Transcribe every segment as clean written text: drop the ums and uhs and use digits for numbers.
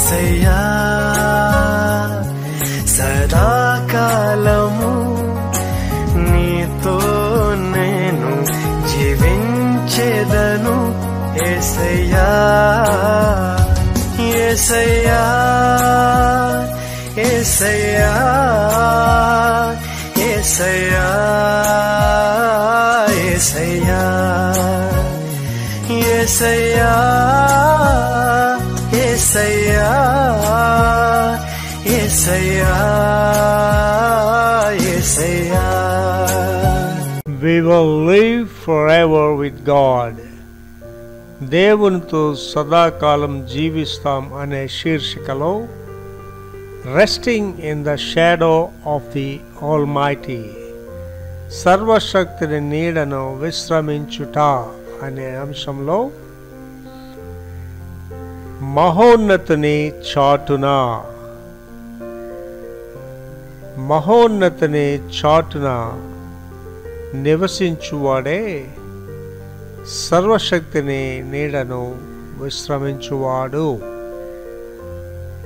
యేసయ్యా సదాకాలము నీతో నేను జీవించెదను యేసయ్యా యేసయ్యా యేసయ్యా యేసయ్యా యేసయ్యా యేసయ్యా యేసయ్యా యేసయ్యా యేసయ్యా. We will live forever with God. దేవునితో సదాకాలం జీవిస్తాం అనే శీర్షికలో resting in the shadow of the almighty, సర్వశక్తిని నీడను విశ్రమించుట అనే అంశంలో మహోన్నతుని చాటున, మహోన్నతుని చాటున నివసించువాడే సర్వశక్తిని నీడను విశ్రమించువాడు.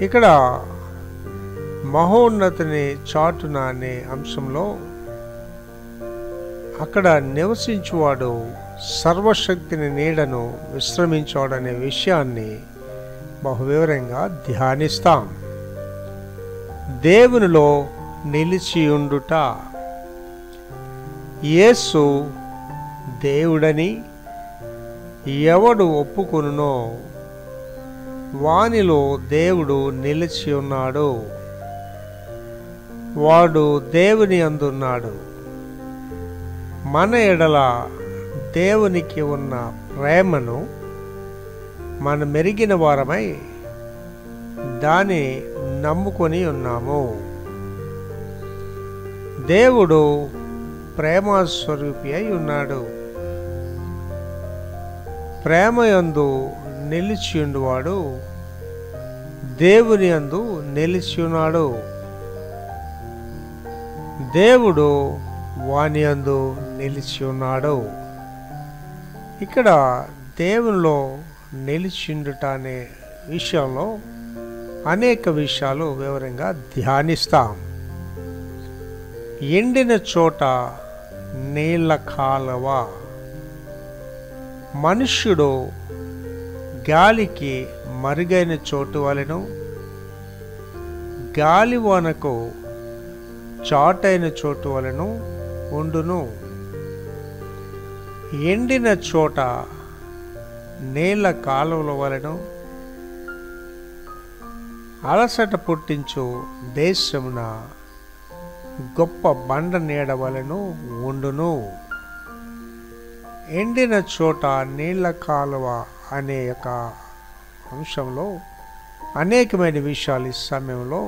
ఇక్కడ మహోన్నతుని చాటున అనే అంశంలో అక్కడ నివసించువాడు సర్వశక్తిని నీడను విశ్రమించాడనే విషయాన్ని బహువివరంగా ధ్యానిస్తాం. దేవునిలో నిలిచియుండుట. యేసు దేవుడని ఎవడు ఒప్పుకొనునో వానిలో దేవుడు నిలిచి ఉన్నాడు, వాడు దేవుని అందున్నాడు. మన ఎడల దేవునికి ఉన్న ప్రేమను మనం మెరిగిన వారమై దాన్ని నమ్ముకొని ఉన్నాము. దేవుడు ప్రేమస్వరూపి అయి ఉన్నాడు. ప్రేమయందు నిలిచియుండువాడు దేవుని యందు నిలిచియున్నాడు. దేవుడు వాని యందు నిలిచి ఉన్నాడు. ఇక్కడ దేవునిలో నిలిచిండుట అనే విషయంలో అనేక విషయాలు వివరంగా ధ్యానిస్తాం. ఎండిన చోట నీళ్ల కాలవ. మనుష్యుడు గాలికి మరుగైన చోటు వలెను, గాలివానకు చాటైన చోటు వలెను ఉండును. ఎండిన చోట నీళ్ల కాలువల వలెను, అలసట పుట్టించు దేశమున గొప్ప బండ నీడ వలెను ఉండును. ఎండిన చోట నీళ్ల కాలువ అనే యొక్క అంశంలో అనేకమైన విషయాలు ఈ సమయంలో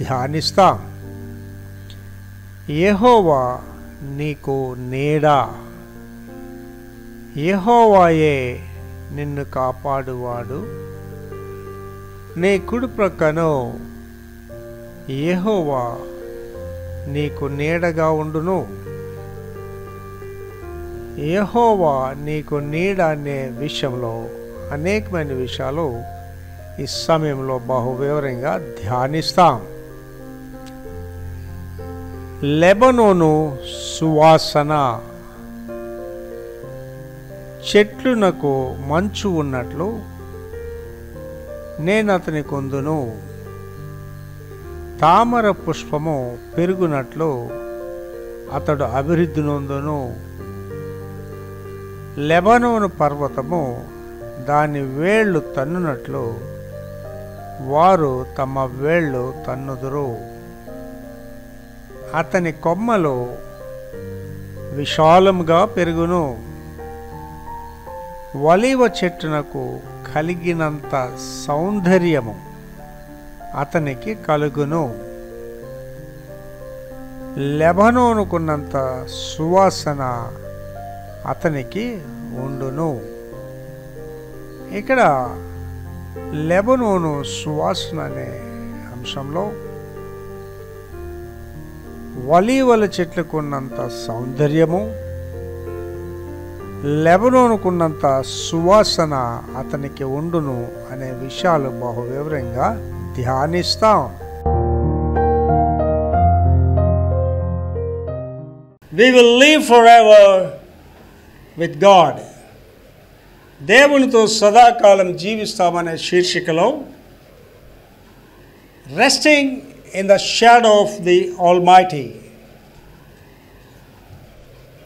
ధ్యానిస్తాం. యెహోవా నీకు నీడ. యెహోవాయే నిన్ను కాపాడువాడు. నీ కుడి ప్రక్కను యెహోవా నీకు నీడగా ఉండును. యెహోవా నీకు నీడ అనే విషయంలో అనేకమైన విషయాలు ఈ సమయంలో బహువివరంగా ధ్యానిస్తాం. లెబనోను సువాసన. చెట్లునకు మంచు ఉన్నట్లు నేను అతని కొందును. తామర పుష్పము పెరుగునట్లు అతడు అభివృద్ధి నొందును. లెబనోను పర్వతము దాని వేళ్ళు తన్నునట్లు వారు తమ వేళ్ళు తన్నుదురు. అతని కొమ్మలు విశాలముగా పెరుగును. ఒలీవ చెట్టునకు కలిగినంత సౌందర్యము అతనికి కలుగును. లెబనోనుకున్నంత సువాసన అతనికి ఉండును. ఇక్కడ లెబనోను సువాసన అనే అంశంలో ఒలీవల చెట్లకు ఉన్నంత సౌందర్యము, లెబనోనుకున్నంత సువాసన అతనికి ఉండును అనే విషయాలు బహు వివరంగా ధ్యానిస్తాం. We will live forever with God. దేవునితో సదాకాలం జీవిస్తామనే శీర్షికలో resting in the shadow of the almighty,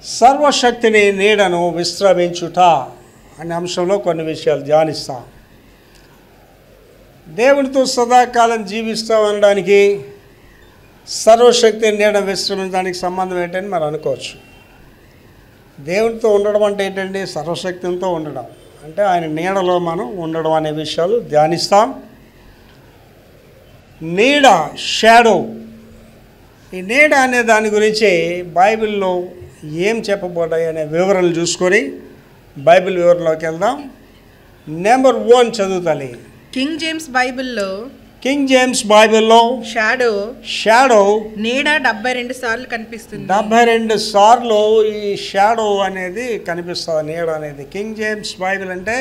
సర్వశక్తిని నీడను విశ్రమించుట అనే అంశంలో కొన్ని విషయాలు ధ్యానిస్తాం. దేవునితో సదాకాలం జీవిస్తామనడానికి సర్వశక్తి నీడ విశ్రమించడానికి సంబంధం ఏంటని మనం అనుకోవచ్చు. దేవునితో ఉండడం అంటే ఏంటండి? సర్వశక్తితో ఉండడం అంటే ఆయన నీడలో మనం ఉండడం అనే విషయాలు ధ్యానిస్తాం. నీడ, షాడో, ఈ నీడ అనే దాని గురించి బైబిల్లో ఏం చెప్పబడ్డాయి అనే వివరణలు చూసుకొని బైబిల్ వివరణలోకి వెళ్దాం. నెంబర్ 1 చదువుతాలి. కింగ్ జేమ్స్ బైబిల్లో షాడో నీడ 72 సార్లు కనిపిస్తుంది. 72 సార్లు ఈ షాడో అనేది కనిపిస్తుంది, నీడ అనేది. కింగ్ జేమ్స్ బైబిల్ అంటే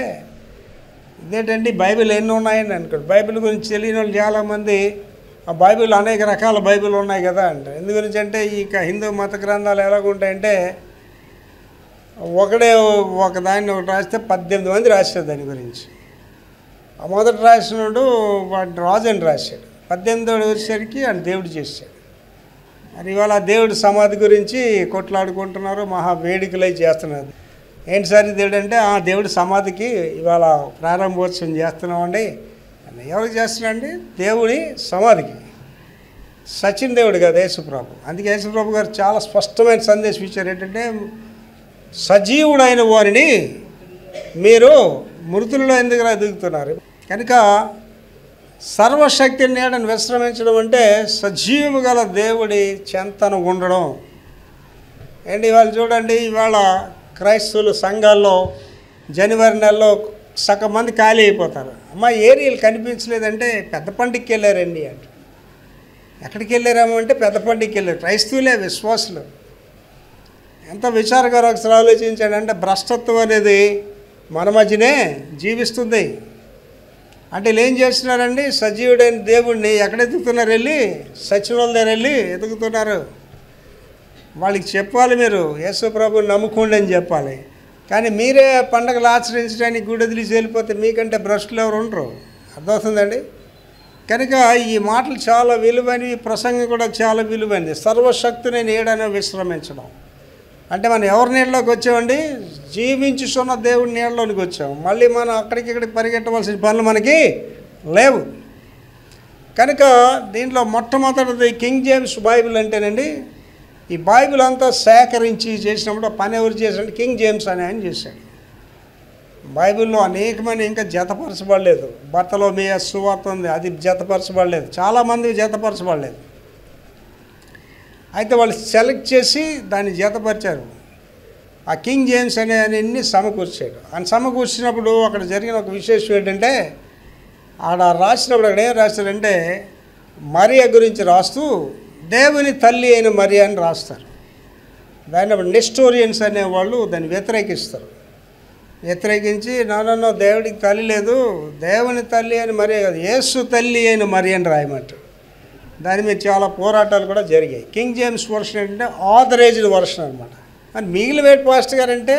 ఇదేంటండి, బైబిల్ ఎన్ని ఉన్నాయని అనుకోండి. బైబిల్ గురించి తెలియని వాళ్ళు చాలామంది ఆ బైబిల్ అనేక రకాల బైబిల్ ఉన్నాయి కదా అంట. ఎందు గురించి అంటే ఇక హిందూ మత గ్రంథాలు ఎలాగుంటాయంటే ఒక దాన్ని ఒకటి రాస్తే 18 మంది రాశారు దాని గురించి. ఆ మొదట రాసినాడు వాడు రాజు అని రాశాడు. 18వ వచ్చేసరికి ఆయన దేవుడు చేశాడు. మరి ఇవాళ దేవుడి సమాధి గురించి కొట్లాడుకుంటున్నారు, మహా వేడుకలై చేస్తున్నారు. ఏంటి సార్ దేవుడు అంటే, ఆ దేవుడి సమాధికి ఇవాళ ప్రారంభోత్సవం చేస్తున్నామండి. ఎవరికి చేస్తున్నాండి? దేవుడి సమాధికి. సచిన్ దేవుడు కదా యేసుప్రభు. అందుకే యేసుప్రభు గారు చాలా స్పష్టమైన సందేశం ఇచ్చారు. ఏంటంటే, సజీవుడైన వారిని మీరు మృతుల్లో ఎందుకు దిగుతున్నారు? కనుక సర్వశక్తి నీడను విశ్రమించడం అంటే సజీవు గల దేవుడి చెంతను ఉండడం. ఏంటి ఇవాళ చూడండి, ఇవాళ క్రైస్తవులు సంఘాల్లో జనవరి నెలలో సగం మంది ఖాళీ అయిపోతారు. అమ్మ ఏరియాలు కనిపించలేదంటే పెద్ద పండుగకి వెళ్ళారండి అంటే. ఎక్కడికి వెళ్ళారేమో అంటే పెద్ద పండుగకి వెళ్ళారు. క్రైస్తవులే, విశ్వాసులు. ఎంత విచారకరం ఒకసారి ఆలోచించాడు అంటే, భ్రష్టత్వం అనేది మన మధ్యనే జీవిస్తుంది. అంటే వీళ్ళు ఏం చేస్తున్నారండి? సజీవుడైన దేవుడిని ఎక్కడ ఎదుగుతున్నారు? వెళ్ళి సచిన వాళ్ళ దగ్గర వెళ్ళి ఎదుగుతున్నారు. వాళ్ళకి చెప్పాలి, మీరు యేసు ప్రభుని నమ్ముకోండి అని చెప్పాలి. కానీ మీరే పండగలు ఆచరించడానికి గుడి వదిలేసి వెళ్ళిపోతే మీకంటే భ్రష్టులు ఎవరు ఉండరు. అర్థమవుతుందండి? కనుక ఈ మాటలు చాలా విలువైనవి, ప్రసంగం కూడా చాలా విలువైనది. సర్వశక్తిని నీడను విశ్రమించడం అంటే మనం ఎవరి నీళ్ళలోకి వచ్చామండి? జీవించుతున్న దేవుడి నీళ్ళలోనికి వచ్చాము. మళ్ళీ మనం అక్కడికి ఇక్కడికి పరిగెట్టవలసిన పనులు మనకి లేవు. కనుక దీంట్లో మొట్టమొదటిది కింగ్ జేమ్స్ బైబిల్ అంటేనండి, ఈ బైబిల్ అంతా సేకరించి చేసినప్పుడు పని ఎవరు చేశాడు? కింగ్ జేమ్స్ అని ఆయన చేశాడు. బైబిల్లో అనేకమైన ఇంకా జతపరచబడలేదు. భర్తలో మీ సువార్త ఉంది, అది జతపరచబడలేదు. చాలామంది జతపరచబడలేదు. అయితే వాళ్ళు సెలెక్ట్ చేసి దాన్ని జతపరిచారు. ఆ కింగ్ జేమ్స్ అనే అన్ని సమకూర్చాడు. ఆయన సమకూర్చినప్పుడు అక్కడ జరిగిన ఒక విశేషం ఏంటంటే, ఆడ రాసినప్పుడు అక్కడ ఏం రాస్తారంటే, మరియా గురించి రాస్తూ దేవుని తల్లి అయిన మరియా అని రాస్తారు. దాన్ని నెస్టోరియన్స్ అనేవాళ్ళు దాన్ని వ్యతిరేకిస్తారు. వ్యతిరేకించి నో దేవుడికి తల్లి లేదు, దేవుని తల్లి అని మరియా కాదు, యేసు తల్లి అయిన మరియా అని రాయమంటారు. దాని మీద చాలా పోరాటాలు కూడా జరిగాయి. కింగ్ జేమ్స్ వర్షన్ ఏంటంటే ఆథరైజ్డ్ వర్షన్ అనమాట. మరి మిగిలివేట్ పాస్టర్ గారు అంటే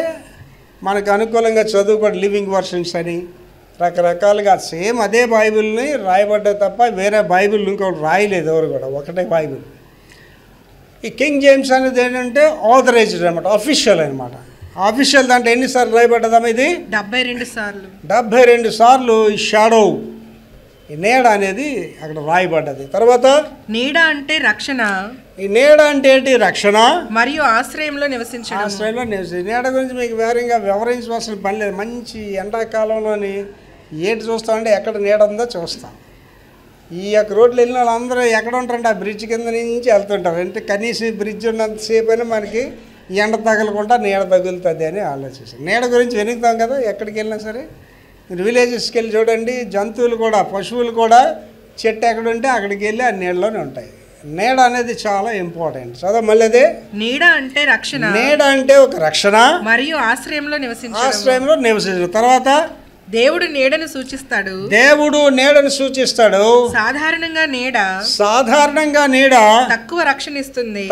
మనకు అనుకూలంగా చదువుకోవడం లివింగ్ వర్షన్స్ అని రకరకాలుగా సేమ్ అదే బైబిల్ని రాయబడ్డాయి తప్ప వేరే బైబిల్ ఇంకోటి రాయలేదు ఎవరు కూడా, ఒకటే బైబిల్. ఈ కింగ్ జేమ్స్ అనేది ఏంటంటే ఆథరైజ్డ్ అనమాట, అఫీషియల్ అనమాట. ఆఫీషియల్ దాంట్లో ఎన్నిసార్లు రాయబడ్డదమ్మా? ఇది 72 సార్లు. 72 సార్లు ఈ షాడో, ఈ నీడ అనేది అక్కడ రాయబడ్డది. తర్వాత నీడ అంటే రక్షణ. ఈ నీడ అంటే ఏంటి? రక్షణ మరియు ఆశ్రయంలో నివసించడం. ఆశ్రయంలో నివసించడం. నీడ గురించి మీకు వేరంగా వివరించవలసిన పని లేదు. మంచి ఎండాకాలంలోని ఏటి చూస్తామంటే ఎక్కడ నీడ ఉందో చూస్తాం. ఈ యొక్క రోడ్లు వెళ్ళిన వాళ్ళందరూ ఎక్కడ ఉంటారంటే ఆ బ్రిడ్జ్ కింద నుంచి వెళ్తుంటారు. అంటే కనీసం బ్రిడ్జ్ ఉన్నంతసేపు అయినా మనకి ఎండ తగలకుండా నీడ తగులుతుంది అని ఆలోచిస్తాం. నీడ గురించి వెనుకుతాం కదా ఎక్కడికి వెళ్ళినా సరే. మీరు విలేజెస్కి వెళ్ళి చూడండి, జంతువులు కూడా, పశువులు కూడా చెట్టు ఎక్కడుంటే అక్కడికి వెళ్ళి ఆ నీళ్ళలోనే ఉంటాయి. నీడ అనేది చాలా ఇంపార్టెంట్. చదవ మళ్ళీ అదే. నీడ అంటే రక్షణ. నీడ అంటే ఒక రక్షణ మరియు ఆశ్రయంలో నివసించడం. ఆశ్రయంలో నివసించడం. తర్వాత దేవుడు నీడను సూచిస్తాడు. దేవుడు నీడను సూచిస్తాడు. సాధారణంగా నీడ తక్కువ రక్షణ ఇస్తుంది.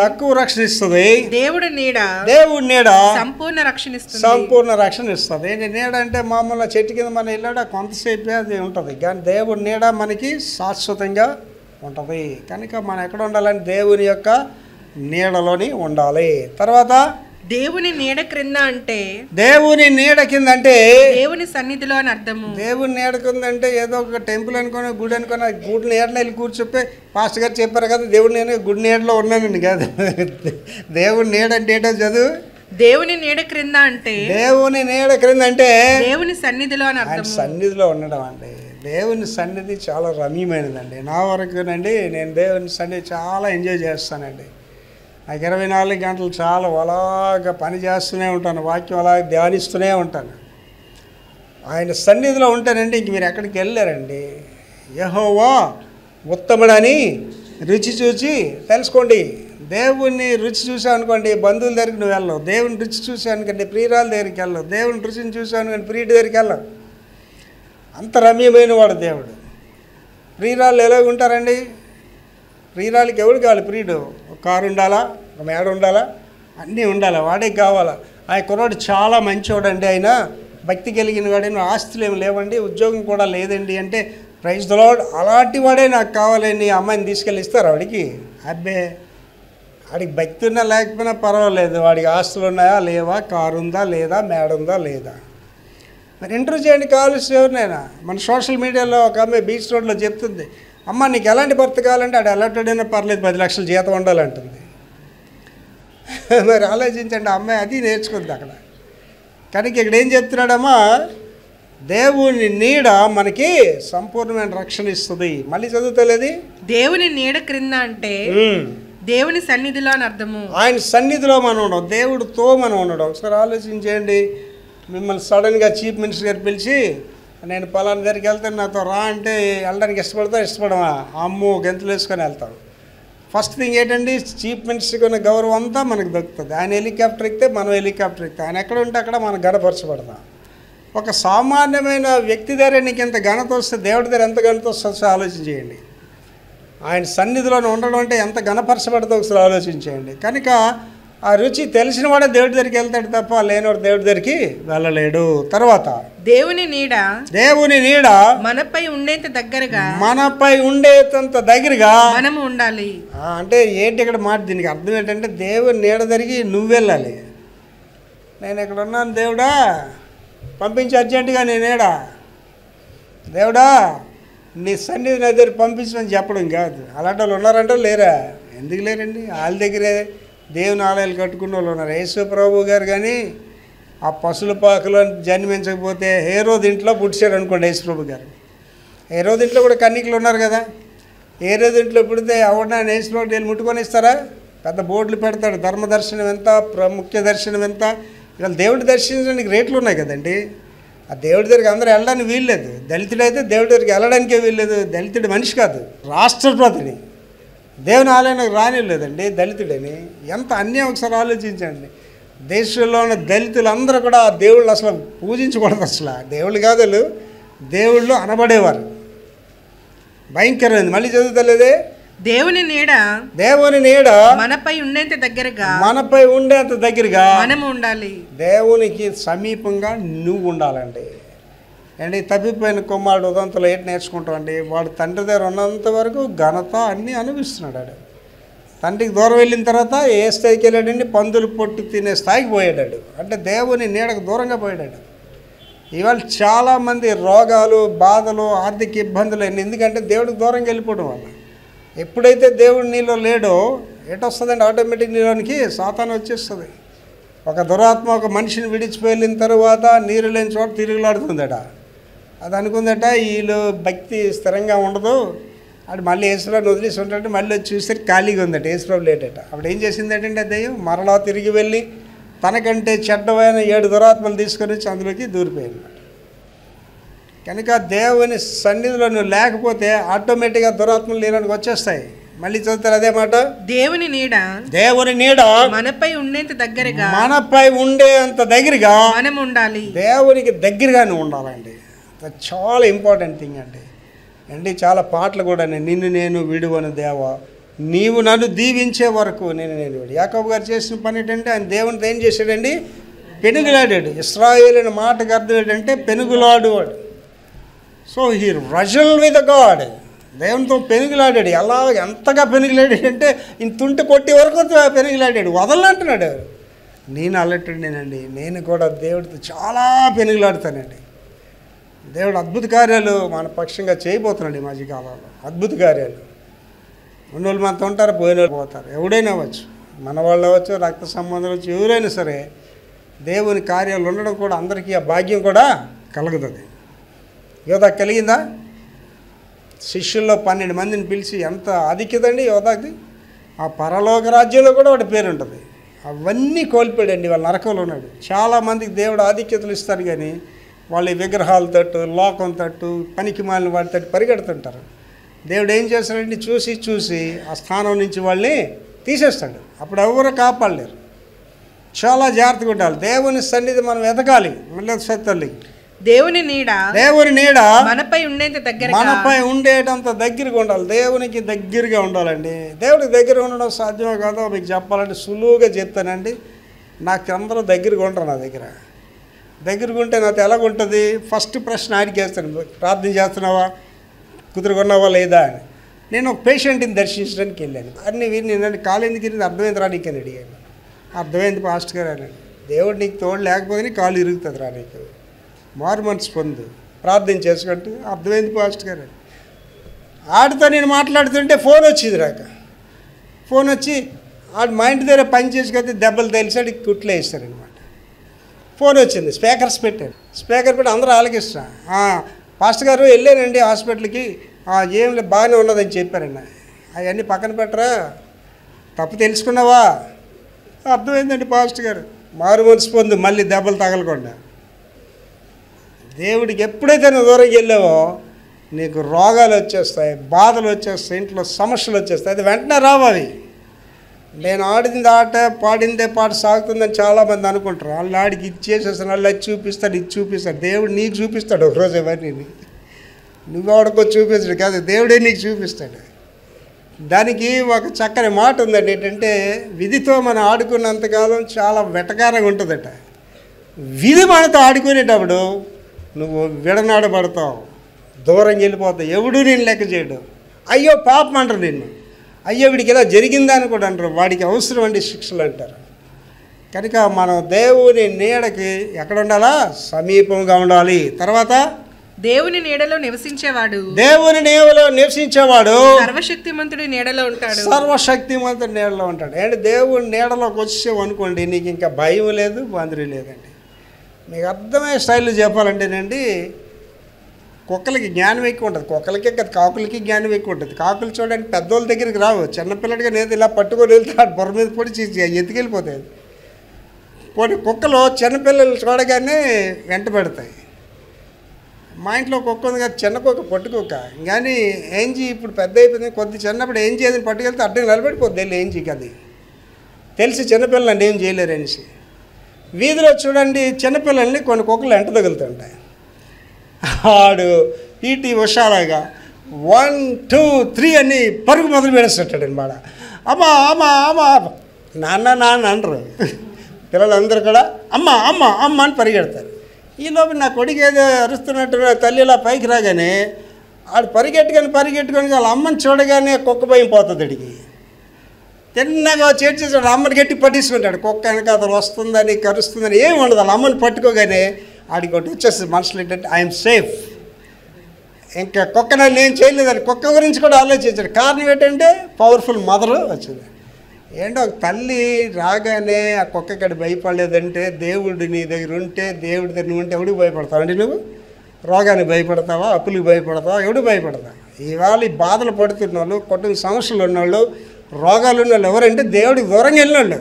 దేవుడు నీడ సంపూర్ణ రక్షణ ఇస్తుంది. నీడ అంటే మామూలుగా చెట్టు కింద మన ఇల్లాడ కొంతసేపే అది ఉంటుంది, కానీ దేవుడి నీడ మనకి శాశ్వతంగా ఉంటుంది. కనుక మనం ఎక్కడ ఉండాలంటే దేవుని యొక్క నీడలోని ఉండాలి. తర్వాత దేవుని నీడ క్రింద అంటే దేవుని నీడ కింద అంటే దేవుని సన్నిధిలో అని అర్థము. దేవుని నీడ కింద అంటే ఏదో ఒక టెంపుల్ అనుకోని, గుడి అనుకోని, గుడి నీడలో వెళ్ళి కూర్చొప్పి పాస్టర్ గారు చెప్పారు కదా దేవుడు నేను గుడి నీడలో ఉన్నానండి కాదు. దేవుని నీడ అంటే ఏంటో చదువు. దేవుని నీడ క్రింద అంటే దేవుని నీడ క్రింద అంటే దేవుని సన్నిధిలో అని అర్థం. సన్నిధిలో ఉండడం అండి. దేవుని సన్నిధి చాలా రమ్యమైనదండి. నా వరకునండి నేను దేవుని సన్నిధి చాలా ఎంజాయ్ చేస్తానండి. నాకు 24 గంటలు చాలా అలాగా పని చేస్తూనే ఉంటాను, వాక్యం అలాగే ధ్యానిస్తూనే ఉంటాను. ఆయన సన్నిధిలో ఉంటానండి ఇంక మీరు ఎక్కడికి వెళ్ళారండి. యెహోవా ఉత్తముడని రుచి చూసి తెలుసుకోండి. దేవుని రుచి చూసావు అనుకోండి బంధువుల దగ్గరికి నువ్వు వెళ్ళవు. దేవుని రుచి చూసావు అనుకోండి ప్రియురాల దగ్గరికి వెళ్ళవు. దేవుని రుచిని చూసావు అనుకోండి ప్రియుడి దగ్గరికి వెళ్ళవు. అంత రమ్యమైన వాడు దేవుడు. ప్రియురాళ్ళు ఎలాగ ఉంటారండి? ప్రియురాలకి ఎవడు కావాలి? ప్రియుడు ఒక కారు ఉండాలా, ఒక మేడ ఉండాలా, అన్నీ ఉండాలా, వాడే కావాలా. ఆ కుర్రాడు చాలా మంచివాడు అండి, ఆయన భక్తి కలిగిన వాడని, ఆస్తులు ఏమి లేవండి, ఉద్యోగం కూడా లేదండి అంటే ప్రైజ్ ద లార్డ్ అలాంటి వాడే నాకు కావాలని అమ్మాయిని తీసుకెళ్ళి ఇస్తారు వాడికి. అబ్బే వాడికి భక్తి ఉన్నా లేకపోయినా పర్వాలేదు, వాడికి ఆస్తులు ఉన్నాయా లేవా, కారు ఉందా లేదా, మేడ ఉందా లేదా. మరి ఇంటర్వ్యూ చేయండి కావాల్సిన ఎవరినైనా. మన సోషల్ మీడియాలో ఒక అమ్మాయి బీచ్ రోడ్లో చెప్తుంది, అమ్మ నీకు ఎలాంటి భర్త కావాలంటే ఆడు ఎలాంటి అయినా పర్లేదు 10 లక్షల జీతం ఉండాలంటుంది. మరి ఆలోచించండి, అమ్మాయి అది నేర్చుకుంది అక్కడ. కనుక ఇక్కడ ఏం చెప్తున్నాడమ్మా, దేవుని నీడ మనకి సంపూర్ణమైన రక్షణ ఇస్తుంది. మళ్ళీ చదువుతలేదు. దేవుని నీడ క్రింద అంటే దేవుని సన్నిధిలో అని అర్థము. ఆయన సన్నిధిలో మనం ఉండడం, దేవుడితో మనం ఉండడం. ఒకసారి ఆలోచించండి. మిమ్మల్ని సడన్గా చీఫ్ మినిస్టర్ గారు పిలిచి నేను పలానా దగ్గరికి వెళ్తాను నాతో రా అంటే వెళ్ళడానికి ఇష్టపడమా? అమ్మో గెంతులు వేసుకొని వెళ్తాం. ఫస్ట్ థింగ్ ఏంటండి, చీఫ్ మినిస్టర్కి ఉన్న గౌరవం అంతా మనకు దొరుకుతుంది. ఆయన హెలికాప్టర్ ఎక్కితే మనం హెలికాప్టర్ ఎక్కితే ఆయన ఎక్కడ ఉంటే అక్కడ మనం గణపరచబడతాం. ఒక సామాన్యమైన వ్యక్తి దగ్గర నీకు ఎంత ఘనత వస్తే దేవుడి దగ్గర ఎంత ఘనత వస్తుందో ఆలోచించేయండి. ఆయన సన్నిధిలో ఉండడం అంటే ఎంత ఘనపరచబడదో ఒకసారి ఆలోచించేయండి. కనుక ఆ రుచి తెలిసిన వాడే దేవుడి దగ్గరికి వెళ్తాడు తప్ప లేనివాడు దేవుడి దగ్గరికి వెళ్ళలేడు. తర్వాత దేవుని నీడ మనపై ఉండేంత దగ్గరగా మనము ఉండాలి. అంటే ఏంటి ఇక్కడ మాట, దీనికి అర్థం ఏంటంటే దేవుని నీడ దగ్గరికి నువ్వు వెళ్ళాలి. నేను ఇక్కడ ఉన్నాను దేవుడా పంపించి అర్జెంటుగా నేనేడా, దేవుడా నీ సన్నిధి నా దగ్గర పంపించమని చెప్పడం కాదు. అలాంటి వాళ్ళు ఉన్నారంటే లేరా? ఎందుకు లేరండి? వాళ్ళ దగ్గరే దేవుని ఆలయాలు కట్టుకున్న వాళ్ళు ఉన్నారు. యేసు ప్రభు గారు కానీ ఆ పశువుల పాకలో జన్మించకపోతే హేరోదు ఇంట్లో పుట్టాడు అనుకోండి యేసు ప్రభు గారు. హేరోదు ఇంట్లో కూడా కన్నికలు ఉన్నారు కదా. హేరోదు ఇంట్లో పుడితే ఎవడన్నా యేసు ప్రభు వెళ్ళి ముట్టుకొని ఇస్తారా? పెద్ద బోర్డులు పెడతాడు, ధర్మ దర్శనం ఎంత, ప్రముఖ్య దర్శనం ఎంత. ఇవాళ దేవుడి దర్శించడానికి రేట్లు ఉన్నాయి కదండి. ఆ దేవుడి దగ్గరికి అందరూ వెళ్ళడానికి వీల్లేదు. దళితుడైతే దేవుడి దగ్గరికి వెళ్ళడానికే వీల్లేదు. దళితుడు మనిషి కాదు, రాష్ట్రపతిని దేవుని ఆలయానికి రానివ్వలేదండి దళితుడని. ఎంత అన్యాయం ఒకసారి ఆలోచించండి. దేశంలో ఉన్న దళితులందరూ కూడా ఆ దేవుళ్ళు అసలు పూజించకూడదు. అసలు దేవుళ్ళు కాదు, దేవుళ్ళు అనబడేవారు. భయంకరమైంది. మళ్ళీ చదువుతలేదే. దేవుని నీడ మనపై ఉండేంత దగ్గరగా మనము ఉండాలి. దేవునికి సమీపంగా నువ్వు ఉండాలండి. అండి తప్పిపోయిన కుమారుడు ఉదంతలో ఏంటి నేర్చుకుంటాం అండి, వాడు తండ్రి దగ్గర ఉన్నంత వరకు ఘనత అన్నీ అనుభవిస్తున్నాడు. వాడు తండ్రికి దూరం వెళ్ళిన తర్వాత ఏ స్థాయికి వెళ్ళాడండి, పందులు పొట్టు తినే స్థాయికి పోయాడు. అంటే దేవుని నీడకు దూరంగా పోయాడు. ఇవాళ చాలామంది రోగాలు, బాధలు, ఆర్థిక ఇబ్బందులు అన్నీ ఎందుకంటే దేవుడికి దూరంగా వెళ్ళిపోవడం వల్ల. ఎప్పుడైతే దేవుడు నీలో లేడో ఎటొస్తుందండి, ఆటోమేటిక్ నీలోనికి సాతాను వచ్చేస్తుంది. ఒక దురాత్మ ఒక మనిషిని విడిచిపోయిన తర్వాత నీరు లేని చోట తిరుగులాడుతుందట. అది అనుకుందట వీళ్ళు భక్తి స్థిరంగా ఉండదు, అది మళ్ళీ యేసుప్రభుని వదిలేసి ఉంటాడు. మళ్ళీ వచ్చి చూస్తే ఖాళీగా ఉందట, యేసుప్రభు లేటట. అప్పుడు ఏం చేసిందటంటే దెయ్యం మరలా తిరిగి వెళ్ళి తనకంటే చెడ్డమైన 7 దురాత్మలు తీసుకొని వచ్చి అందులోకి దూరిపోయిందట. కనుక దేవుని సన్నిధిలో నువ్వు లేకపోతే ఆటోమేటిక్గా దురాత్మలు నీలోనికి వచ్చేస్తాయి. మళ్ళీ చదువుతారు అదే మాట. దేవుని నీడ దేవుని నీడ మనపై ఉండేంత దగ్గరగా మనపై ఉండేంత దగ్గరగా మనం ఉండాలి. దేవునికి దగ్గరగానే ఉండాలండి. అది చాలా ఇంపార్టెంట్ థింగ్ అండి. చాలా పాటలు కూడా నిన్ను నేను విడువను దేవా, నీవు నన్ను దీవించే వరకు నేను విడు. యాకోబు గారు చేసిన పని ఏంటంటే ఆయన దేవునితో ఏం చేశాడండి? పెనుగులాడాడు. ఇశ్రాయేలు అనే మాటకు అర్థం ఏంటంటే పెనుగులాడువాడు. So he Russell with God, దేవునితో పెనుగులాడాడు. ఎలా ఎంతగా పెనుగులాడాడంటే ఇంతుంటి కొట్టి వరకు పెనుగులాడాడు, వదలంటున్నాడు. నేను అలాంటినేనండి, నేను కూడా దేవుడితో చాలా పెనుగులాడుతానండి. దేవుడు అద్భుత కార్యాలు మన పక్షంగా చేయబోతున్నాడు ఈ మధ్యకాలంలో. అద్భుత కార్యాలు. ఉన్నోళ్ళు మనతో ఉంటారు, పోయిన వాళ్ళు పోతారు. ఎవడైనా అవ్వచ్చు, మన వాళ్ళు అవ్వచ్చు, రక్త సంబంధం అవ్వచ్చు, ఎవరైనా సరే దేవుని కార్యాలు ఉండడం కూడా అందరికీ ఆ భాగ్యం కూడా కలుగుతుంది. యోధా కలిగిందా? శిష్యుల్లో 12 మందిని పిలిచి ఎంత ఆధిక్యత అండి యోధాకి. ఆ పరలోక రాజ్యంలో కూడా వాడి పేరు ఉంటుంది. అవన్నీ కోల్పోయాడండి, వాళ్ళ నరకంలో ఉన్నాడు. చాలామందికి దేవుడు ఆధిక్యతలు ఇస్తారు, కానీ వాళ్ళు ఈ విగ్రహాల తట్టు, లోకం తట్టు, పనికి మాలిన వాటి తట్టు పరిగెడుతుంటారు. దేవుడు ఏం చేస్తాడండి? చూసి ఆ స్థానం నుంచి వాళ్ళని తీసేస్తాడు. అప్పుడు ఎవరు కాపాడలేరు. చాలా జాగ్రత్తగా ఉండాలి. దేవుని సన్నిధి మనం ఎదగాలి. మళ్ళీ సత్తల్లి దేవుని నీడ మనపై ఉండేటంత దగ్గరగా ఉండాలి. దేవునికి దగ్గరగా ఉండాలండి. దేవుడికి దగ్గర ఉండడం సాధ్యమో కాదో మీకు చెప్పాలంటే సులువుగా చెప్తానండి. నాకు అందరూ దగ్గరగా ఉంటారు. నా దగ్గరగా ఉంటే నాతో ఎలాగుంటుంది? ఫస్ట్ ప్రశ్న అడిగేస్తాను, ప్రార్థన చేస్తున్నావా, కుదురుకున్నావా లేదా అని. నేను ఒక పేషెంట్ని దర్శించడానికి వెళ్ళాను. అన్ని నేను కాలు ఎందుకు ఇరిగింది అర్థమైంది రా నీకు అని అడిగాను. అర్థమైంది పాస్టర్ గారు అని. దేవుడు నీకు తోడు లేకపోతే కాలు ఇరుగుతుంది రా నీకు, మారు మనసు పొందు, ప్రార్థన చేసుకుంటూ. అర్థమైంది పాస్టర్ గారు అని. ఆడితో నేను మాట్లాడుతుంటే ఫోన్ వచ్చింది రాక. ఫోన్ వచ్చి ఆడు మా ఇంటి దగ్గర పని చేసుకొస్తే దెబ్బలు తెలిసాడు, కుట్లు వేస్తారనమాట. ఫోన్ వచ్చింది, స్పీకర్స్ పెట్టారు. స్పీకర్ పెట్టి అందరూ ఆలకిస్తా. పాస్టర్ గారు వెళ్ళానండి హాస్పిటల్కి, ఏం లేదు బాగానే ఉన్నదని చెప్పారండి. అవన్నీ పక్కన పెట్టరా, తప్పు తెలుసుకున్నావా? అర్థమైందండి పాస్టర్ గారు. మారు మనసు పొందు, మళ్ళీ దెబ్బలు తగలకుండా. దేవుడికి ఎప్పుడైతే నువ్వు దూరంగా వెళ్ళావో నీకు రోగాలు వచ్చేస్తాయి, బాధలు వచ్చేస్తాయి, ఇంట్లో సమస్యలు వచ్చేస్తాయి. అది వెంటనే రావాలి. నేను ఆడింది ఆట, పాడిందే పాట సాగుతుందని చాలామంది అనుకుంటారు. వాళ్ళు ఆడికి ఇది చేసేస్తాను, వాళ్ళు అది చూపిస్తాడు, ఇది చూపిస్తాడు. దేవుడు నీకు చూపిస్తాడు ఒకరోజు ఎవరిని. నువ్వు ఆడుకో చూపించడు కాదు, దేవుడే నీకు చూపిస్తాడు. దానికి ఒక చక్కని మాట ఉందండి. ఏంటంటే విధితో మనం ఆడుకున్నంతకాలం చాలా వెటకారంగా ఉంటుందట. విధి మనతో ఆడుకునేటప్పుడు నువ్వు విడనాడబడతావు, దూరంగా వెళ్ళిపోతావు. ఎవడు నేను లెక్క చేయడు. అయ్యో పాపం అంటారు నిన్ను. అయ్యో వీడికి ఇలా జరిగిందని కూడా అంటారు. వాడికి అవసరం అండి శిక్షలు అంటారు. కనుక మనం దేవుని నీడకి ఎక్కడ ఉండాలా? సమీపంగా ఉండాలి. తర్వాత దేవుని నీడలో నివసించేవాడు సర్వశక్తిమంతుడి నీడలో ఉంటాడు. అంటే దేవుని నీడలోకి వచ్చేవనుకోండి, నీకు ఇంకా భయం లేదు, బందరి లేదండి. మీకు అర్థమయ్యే స్టైల్లో చెప్పాలంటేనండి, కుక్కలకి జ్ఞానం ఎక్కువ ఉంటుంది. కుక్కలకే కదా, కాకులకి జ్ఞానం ఎక్కువ ఉంటుంది. కాకులు చూడండి పెద్దోళ్ళ దగ్గరికి రావు. చిన్నపిల్లడిగా నేను ఇలా పట్టుకొని వెళ్తాడు, బుర్ర మీద పొడి ఎత్తుకెళ్ళిపోతాయి. కొన్ని కుక్కలు చిన్నపిల్లలు చూడగానే వెంట పెడతాయి. మా ఇంట్లో కుక్క ఉంది కదా, చిన్న కుక్క, పట్టుకుక్క. కానీ ఏంజీ ఇప్పుడు పెద్ద అయిపోయింది, కొద్ది చిన్నప్పుడు ఏం చేయదని పట్టుకెళ్తే అడ్డం నిలబెట్టిపోద్ది. వెళ్ళి ఏంజీకి అది తెలిసి చిన్నపిల్లలు అంటే ఏం చేయలేరు అనేసి. వీధిలో చూడండి చిన్నపిల్లల్ని కొన్ని కుక్కలు ఎంట తగులుతుంటాయి. ఆడు ఈటి హుషారాగా 1 2 3 అని పరుగు మొదలు పెడేస్తుంటాడు బాడ. అమ్మ అమ్మ అమ్మ నాన్న అనరు. పిల్లలందరూ కూడా అమ్మ అమ్మ అమ్మ అని పరిగెడతారు. ఈలోపు నా కొడుకు ఏదో అరుస్తున్నట్టు తల్లి ఇలా పైకి రాగానే ఆడు పరిగెట్టుకొని వాళ్ళ అమ్మని చూడగానే కుక్క భయం పోతుంది. అడిగి తిన్నగా చేర్చేసాడు, అమ్మని గట్టి పట్టించుకుంటాడు. కుక్క వెనక అతను వస్తుందని కరుస్తుందని ఏమి ఉండదు. వాళ్ళ అమ్మని పట్టుకోగానే ఆడికి ఒకటి వచ్చేస్తుంది మనసులో ఏంటంటే ఐఎమ్ సేఫ్, ఇంకా కుక్క నన్ను ఏం చేయలేదని కుక్క గురించి కూడా ఆలోచించాడు. కారణం ఏంటంటే పవర్ఫుల్ మదర్ వచ్చింది. ఏంటో ఒక తల్లి రాగానే ఆ కుక్క ఇక్కడ భయపడలేదంటే, దేవుడు నీ దగ్గర ఉంటే, దేవుడి దగ్గర నువ్వు ఉంటే ఎవడికి భయపడతావు అండి? నువ్వు రోగానికి భయపడతావా? అప్పులకి భయపడతావా? ఎవడు భయపడతావు? ఇవాళ ఈ బాధలు పడుతున్న వాళ్ళు, కొట్టిన సమస్యలు ఉన్నవాళ్ళు, రోగాలు ఉన్న వాళ్ళు ఎవరంటే దేవుడికి దూరంగా వెళ్ళిన.